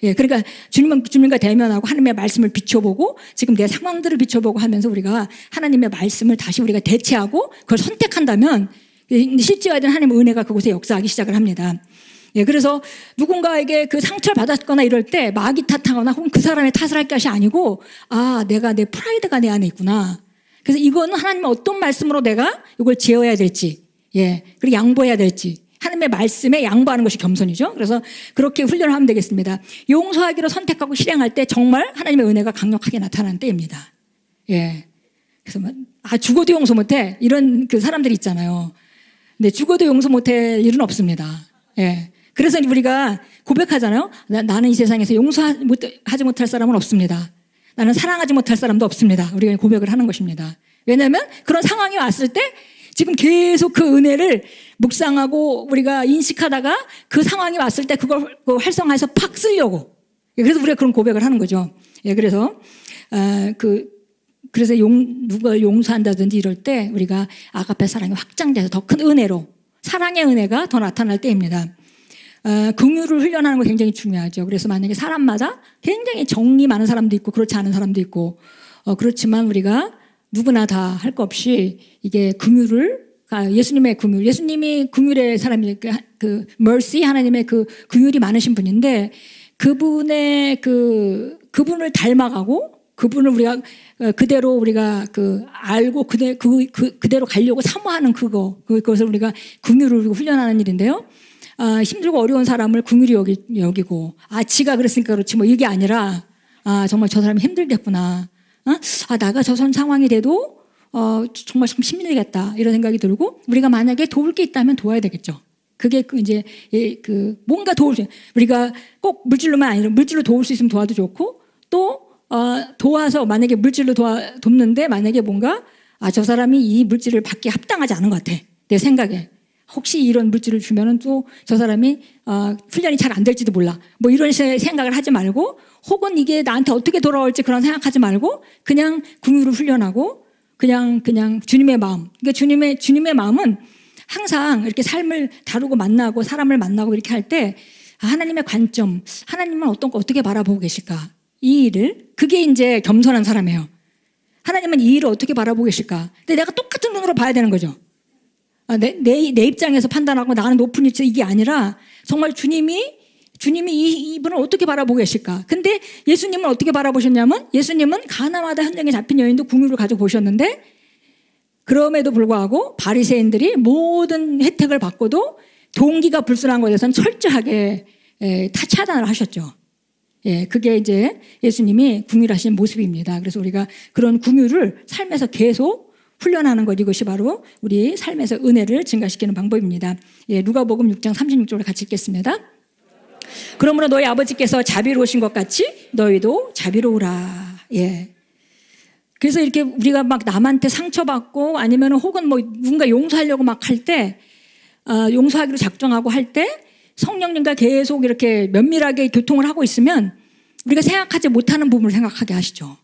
예, 그러니까 주님과 대면하고 하나님의 말씀을 비춰보고 지금 내 상황들을 비춰보고 하면서 우리가 하나님의 말씀을 다시 우리가 대체하고 그걸 선택한다면 실제화된 하나님의 은혜가 그곳에 역사하기 시작을 합니다. 예, 그래서 누군가에게 그 상처를 받았거나 이럴 때 마귀 탓하거나 혹은 그 사람의 탓을 할 것이 아니고 내가 내 프라이드가 내 안에 있구나. 그래서 이거는 하나님의 어떤 말씀으로 내가 이걸 제어해야 될지, 예, 그리고 양보해야 될지. 하나님의 말씀에 양보하는 것이 겸손이죠. 그래서 그렇게 훈련을 하면 되겠습니다. 용서하기로 선택하고 실행할 때 정말 하나님의 은혜가 강력하게 나타나는 때입니다. 예. 그래서 죽어도 용서 못해 이런 그 사람들이 있잖아요. 근데 죽어도 용서 못할 일은 없습니다. 예. 그래서 우리가 고백하잖아요. 나는 이 세상에서 용서하지 못할 사람은 없습니다. 나는 사랑하지 못할 사람도 없습니다. 우리가 고백을 하는 것입니다. 왜냐하면 그런 상황이 왔을 때 지금 계속 그 은혜를 묵상하고 우리가 인식하다가 그 상황이 왔을 때 그걸 활성화해서 팍 쓰려고. 그래서 우리가 그런 고백을 하는 거죠. 예, 그래서 누굴 용서한다든지 이럴 때 우리가 아가페 사랑이 확장돼서 더 큰 은혜로 사랑의 은혜가 더 나타날 때입니다. 긍휼을 훈련하는 거 굉장히 중요하죠. 그래서 만약에 사람마다 굉장히 정이 많은 사람도 있고 그렇지 않은 사람도 있고 그렇지만 우리가 누구나 다 할 것 없이 이게 예수님의 긍휼, 예수님이 긍휼의 사람이 그 mercy 하나님의 그 긍휼이 많으신 분인데 그분의 그분을 닮아가고 그분을 우리가 그대로 우리가 알고 그대로 가려고 사모하는 그것을 우리가 긍휼을 우리가 훈련하는 일인데요. 힘들고 어려운 사람을 긍휼히 여기고 지가 그랬으니까 그렇지 뭐 이게 아니라 정말 저 사람이 힘들겠구나. 나가 저런 상황이 돼도 정말 참 힘들겠다 이런 생각이 들고 우리가 만약에 도울 게 있다면 도와야 되겠죠. 그게 이제 뭔가 우리가 꼭 물질로만 아니라 물질로 도울 수 있으면 도와도 좋고 또 도와서 만약에 물질로 돕는데 만약에 뭔가 저 사람이 이 물질을 받기에 합당하지 않은 것 같아 내 생각에 혹시 이런 물질을 주면은 또 저 사람이 훈련이 잘 안 될지도 몰라 뭐 이런 생각을 하지 말고 혹은 이게 나한테 어떻게 돌아올지 그런 생각하지 말고 그냥 긍휼을 훈련하고 그냥 주님의 마음. 그러니까 주님의 마음은 항상 이렇게 삶을 다루고 만나고 사람을 만나고 이렇게 할 때 하나님의 관점, 하나님은 어떻게 바라보고 계실까? 이 일을 그게 이제 겸손한 사람이에요. 하나님은 이 일을 어떻게 바라보고 계실까? 근데 내가 똑같은 눈으로 봐야 되는 거죠. 내 입장에서 판단하고 나는 높은 위치 이게 아니라 정말 주님이 이분을 어떻게 바라보고 계실까? 근데 예수님은 어떻게 바라보셨냐면 예수님은 가나마다 현장에 잡힌 여인도 긍휼을 가지고 보셨는데 그럼에도 불구하고 바리새인들이 모든 혜택을 받고도 동기가 불순한 것에 대해서는 철저하게 차단을 하셨죠. 예, 그게 이제 예수님이 긍휼하신 모습입니다. 그래서 우리가 그런 긍휼을 삶에서 계속 훈련하는 것 이것이 바로 우리 삶에서 은혜를 증가시키는 방법입니다. 예, 누가복음 6장 36절을 같이 읽겠습니다. 그러므로 너희 아버지께서 자비로우신 것 같이 너희도 자비로우라. 예. 그래서 이렇게 우리가 막 남한테 상처받고 아니면 혹은 뭐 누군가 용서하려고 막 할 때, 용서하기로 작정하고 할 때 성령님과 계속 이렇게 면밀하게 교통을 하고 있으면 우리가 생각하지 못하는 부분을 생각하게 하시죠.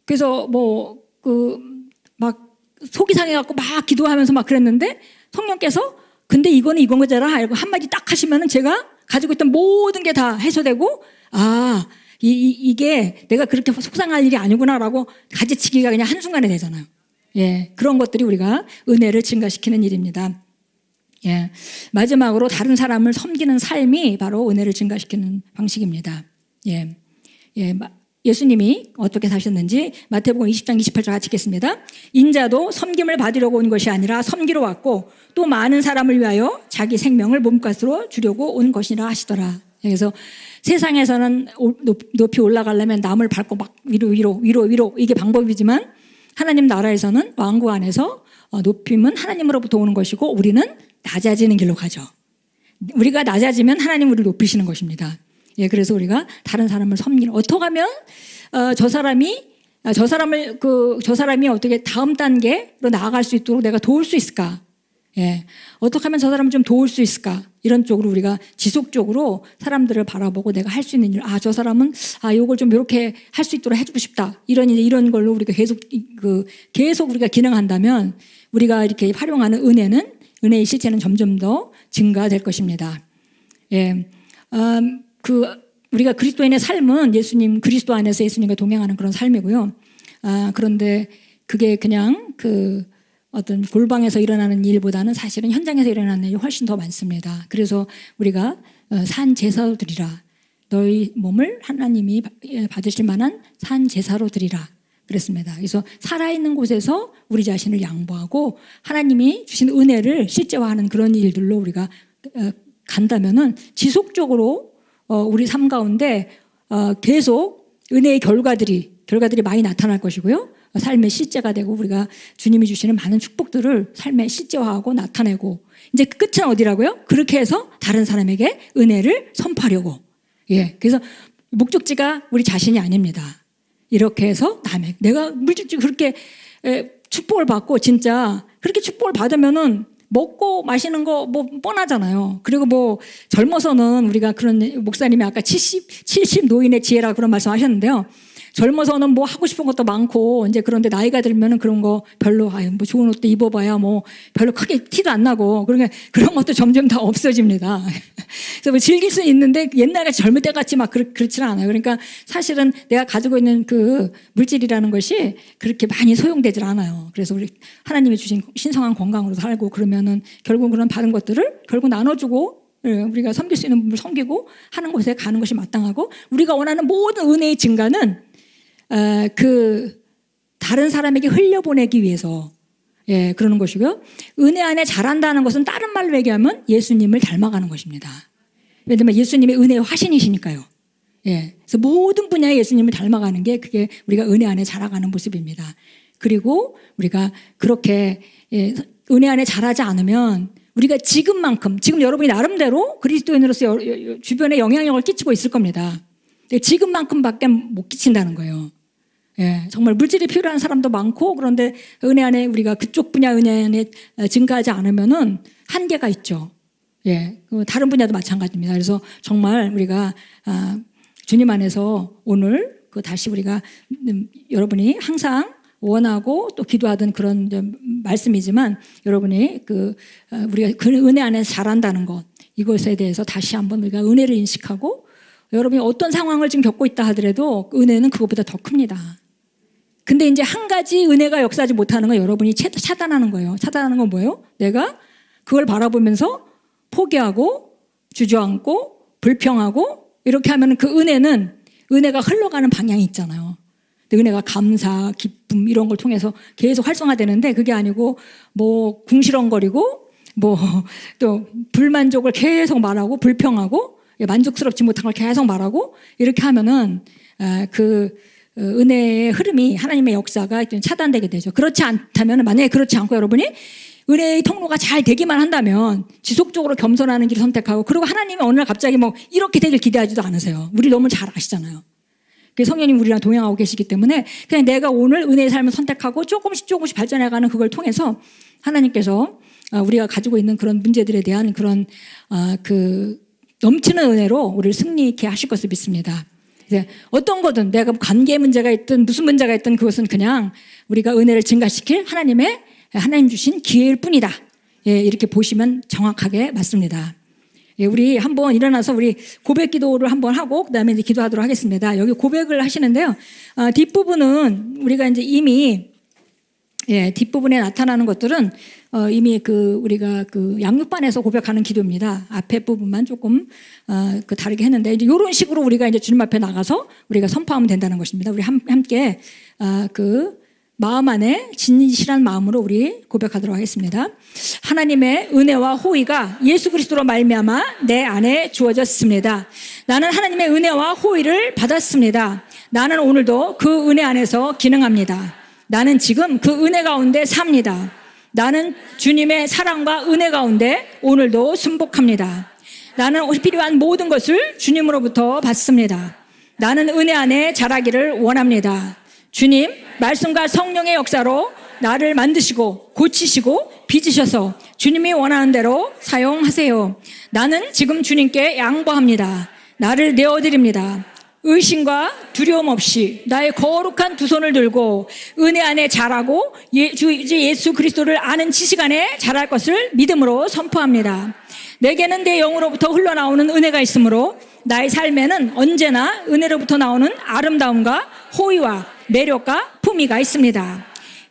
그래서 막 속이 상해갖고 막 기도하면서 막 그랬는데 성령께서 근데 이거는 이건 거잖아 알고 한마디 딱 하시면은 제가 가지고 있던 모든 게 다 해소되고 이게 내가 그렇게 속상할 일이 아니구나라고 가지치기가 그냥 한순간에 되잖아요. 예, 그런 것들이 우리가 은혜를 증가시키는 일입니다. 예. 마지막으로 다른 사람을 섬기는 삶이 바로 은혜를 증가시키는 방식입니다. 예. 예. 예수님이 어떻게 사셨는지 마태복음 20장 28절 같이 읽겠습니다. 인자도 섬김을 받으려고 온 것이 아니라 섬기러 왔고 또 많은 사람을 위하여 자기 생명을 몸값으로 주려고 온 것이라 하시더라. 그래서 세상에서는 높이 올라가려면 남을 밟고 막 위로 이게 방법이지만 하나님 나라에서는 왕국 안에서 높임은 하나님으로부터 오는 것이고 우리는 낮아지는 길로 가죠. 우리가 낮아지면 하나님 우리를 높이시는 것입니다. 예, 그래서 우리가 다른 사람을 섬기는 어떻게 하면 저 사람이 어떻게 다음 단계로 나아갈 수 있도록 내가 도울 수 있을까? 예, 어떻게 하면 저 사람을 좀 도울 수 있을까? 이런 쪽으로 우리가 지속적으로 사람들을 바라보고 내가 할 수 있는 일, 저 사람은 요걸 좀 이렇게 할 수 있도록 해주고 싶다. 이런 걸로 우리가 계속 우리가 기능한다면 우리가 이렇게 활용하는 은혜의 실체는 점점 더 증가될 것입니다. 예, 우리가 그리스도인의 삶은 그리스도 안에서 예수님과 동행하는 그런 삶이고요. 그런데 그게 그냥 어떤 골방에서 일어나는 일보다는 사실은 현장에서 일어나는 일이 훨씬 더 많습니다. 그래서 우리가 산 제사로 드리라. 너희 몸을 하나님이 받으실 만한 산 제사로 드리라. 그랬습니다. 그래서 살아있는 곳에서 우리 자신을 양보하고 하나님이 주신 은혜를 실제화하는 그런 일들로 우리가 간다면은 지속적으로 우리 삶 가운데 계속 은혜의 결과들이 많이 나타날 것이고요. 삶의 실제가 되고 우리가 주님이 주시는 많은 축복들을 삶에 실제화하고 나타내고 이제 끝은 어디라고요? 그렇게 해서 다른 사람에게 은혜를 선포하려고. 예, 그래서 목적지가 우리 자신이 아닙니다. 이렇게 해서 내가 물질적으로 그렇게 축복을 받고 진짜 그렇게 축복을 받으면은 먹고 마시는 거 뻔하잖아요. 그리고 젊어서는 우리가 그런 목사님이 아까 70 노인의 지혜라 그런 말씀 하셨는데요. 젊어서는 하고 싶은 것도 많고 이제 그런데 나이가 들면은 그런 거 별로 좋은 옷도 입어봐야 별로 크게 티도 안 나고 그러니까 그런 것도 점점 다 없어집니다. 그래서 즐길 수는 있는데 옛날같이 젊을 때 같이 막 그렇지는 않아요. 그러니까 사실은 내가 가지고 있는 그 물질이라는 것이 그렇게 많이 소용되질 않아요. 그래서 우리 하나님이 주신 신성한 건강으로 살고 그러면은 결국 그런 받은 것들을 결국 나눠주고 우리가 섬길 수 있는 분을 섬기고 하는 곳에 가는 것이 마땅하고 우리가 원하는 모든 은혜의 증가는 다른 사람에게 흘려보내기 위해서 그러는 것이고요. 은혜 안에 자란다는 것은 다른 말로 얘기하면 예수님을 닮아가는 것입니다. 왜냐하면 예수님의 은혜의 화신이시니까요. 그래서 모든 분야에 예수님을 닮아가는 게 그게 우리가 은혜 안에 자라가는 모습입니다. 그리고 우리가 그렇게 은혜 안에 자라지 않으면 우리가 지금 여러분이 나름대로 그리스도인으로서 주변에 영향력을 끼치고 있을 겁니다. 지금만큼밖에 못 끼친다는 거예요. 정말 물질이 필요한 사람도 많고 그런데 은혜 안에 우리가 그쪽 분야 은혜 안에 증가하지 않으면은 한계가 있죠. 다른 분야도 마찬가지입니다. 그래서 정말 우리가 주님 안에서 오늘 다시 우리가 여러분이 항상 원하고 또 기도하던 그런 말씀이지만 여러분이 우리가 그 은혜 안에 자란다는 것 이것에 대해서 다시 한번 우리가 은혜를 인식하고 여러분이 어떤 상황을 지금 겪고 있다 하더라도 은혜는 그것보다 더 큽니다. 근데 이제 한 가지 은혜가 역사하지 못하는 건 여러분이 차단하는 거예요. 차단하는 건 뭐예요? 내가 그걸 바라보면서 포기하고 주저앉고 불평하고 이렇게 하면 그 은혜가 흘러가는 방향이 있잖아요. 근데 은혜가 감사, 기쁨 이런 걸 통해서 계속 활성화되는데 그게 아니고 궁시렁거리고 또 불만족을 계속 말하고 불평하고 만족스럽지 못한 걸 계속 말하고 이렇게 하면은 은혜의 흐름이 하나님의 역사가 차단되게 되죠. 그렇지 않다면 만약에 그렇지 않고 여러분이 은혜의 통로가 잘 되기만 한다면 지속적으로 겸손하는 길을 선택하고 그리고 하나님이 어느 날 갑자기 이렇게 되길 기대하지도 않으세요. 우리 너무 잘 아시잖아요. 성령님 우리랑 동행하고 계시기 때문에 그냥 내가 오늘 은혜의 삶을 선택하고 조금씩 발전해가는 그걸 통해서 하나님께서 우리가 가지고 있는 그런 문제들에 대한 그런 넘치는 은혜로 우리를 승리케 하실 것을 믿습니다. 어떤 거든 내가 관계 문제가 있든 무슨 문제가 있든 그것은 그냥 우리가 은혜를 증가시킬 하나님 주신 기회일 뿐이다. 이렇게 보시면 정확하게 맞습니다. 우리 한번 일어나서 우리 고백 기도를 한번 하고 그다음에 이제 기도하도록 하겠습니다. 여기 고백을 하시는데요. 뒷부분은 우리가 이제 이미 예, 뒷부분에 나타나는 것들은 이미 우리가 양육반에서 고백하는 기도입니다. 앞에 부분만 조금 다르게 했는데 이제 이런 식으로 우리가 이제 주님 앞에 나가서 우리가 선포하면 된다는 것입니다. 우리 함께 마음 안에 진실한 마음으로 우리 고백하도록 하겠습니다. 하나님의 은혜와 호의가 예수 그리스도로 말미암아 내 안에 주어졌습니다. 나는 하나님의 은혜와 호의를 받았습니다. 나는 오늘도 그 은혜 안에서 기능합니다. 나는 지금 그 은혜 가운데 삽니다. 나는 주님의 사랑과 은혜 가운데 오늘도 순복합니다. 나는 필요한 모든 것을 주님으로부터 받습니다. 나는 은혜 안에 자라기를 원합니다. 주님, 말씀과 성령의 역사로 나를 만드시고 고치시고 빚으셔서 주님이 원하는 대로 사용하세요. 나는 지금 주님께 양보합니다. 나를 내어드립니다. 의심과 두려움 없이 나의 거룩한 두 손을 들고 은혜 안에 자라고 예수 그리스도를 아는 지식 안에 자랄 것을 믿음으로 선포합니다. 내게는 내 영으로부터 흘러나오는 은혜가 있으므로 나의 삶에는 언제나 은혜로부터 나오는 아름다움과 호의와 매력과 품위가 있습니다.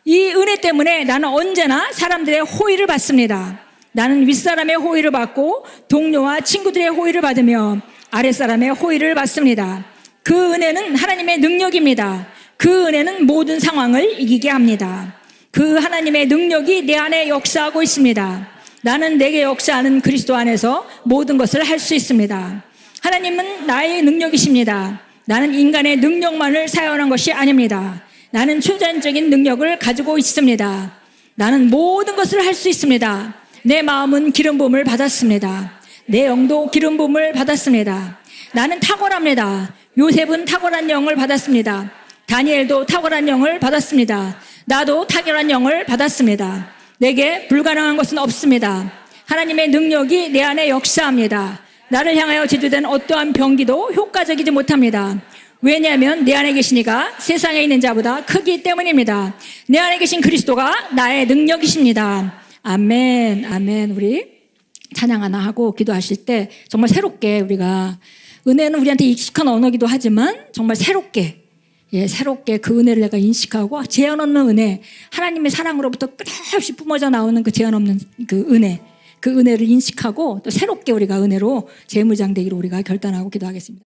이 은혜 때문에 나는 언제나 사람들의 호의를 받습니다. 나는 윗사람의 호의를 받고 동료와 친구들의 호의를 받으며 아랫사람의 호의를 받습니다. 그 은혜는 하나님의 능력입니다. 그 은혜는 모든 상황을 이기게 합니다. 그 하나님의 능력이 내 안에 역사하고 있습니다. 나는 내게 역사하는 그리스도 안에서 모든 것을 할 수 있습니다. 하나님은 나의 능력이십니다. 나는 인간의 능력만을 사용한 것이 아닙니다. 나는 초자연적인 능력을 가지고 있습니다. 나는 모든 것을 할 수 있습니다. 내 마음은 기름 부음을 받았습니다. 내 영도 기름 부음을 받았습니다. 나는 탁월합니다. 요셉은 탁월한 영을 받았습니다. 다니엘도 탁월한 영을 받았습니다. 나도 탁월한 영을 받았습니다. 내게 불가능한 것은 없습니다. 하나님의 능력이 내 안에 역사합니다. 나를 향하여 제조된 어떠한 병기도 효과적이지 못합니다. 왜냐하면 내 안에 계신 이가 세상에 있는 자보다 크기 때문입니다. 내 안에 계신 그리스도가 나의 능력이십니다. 아멘, 아멘. 우리 찬양 하나 하고 기도하실 때 정말 새롭게 우리가 은혜는 우리한테 익숙한 언어기도 하지만 정말 새롭게 그 은혜를 내가 인식하고 제한 없는 은혜, 하나님의 사랑으로부터 끝없이 뿜어져 나오는 그 제한 없는 그 은혜를 인식하고 또 새롭게 우리가 은혜로 재무장되기로 우리가 결단하고 기도하겠습니다.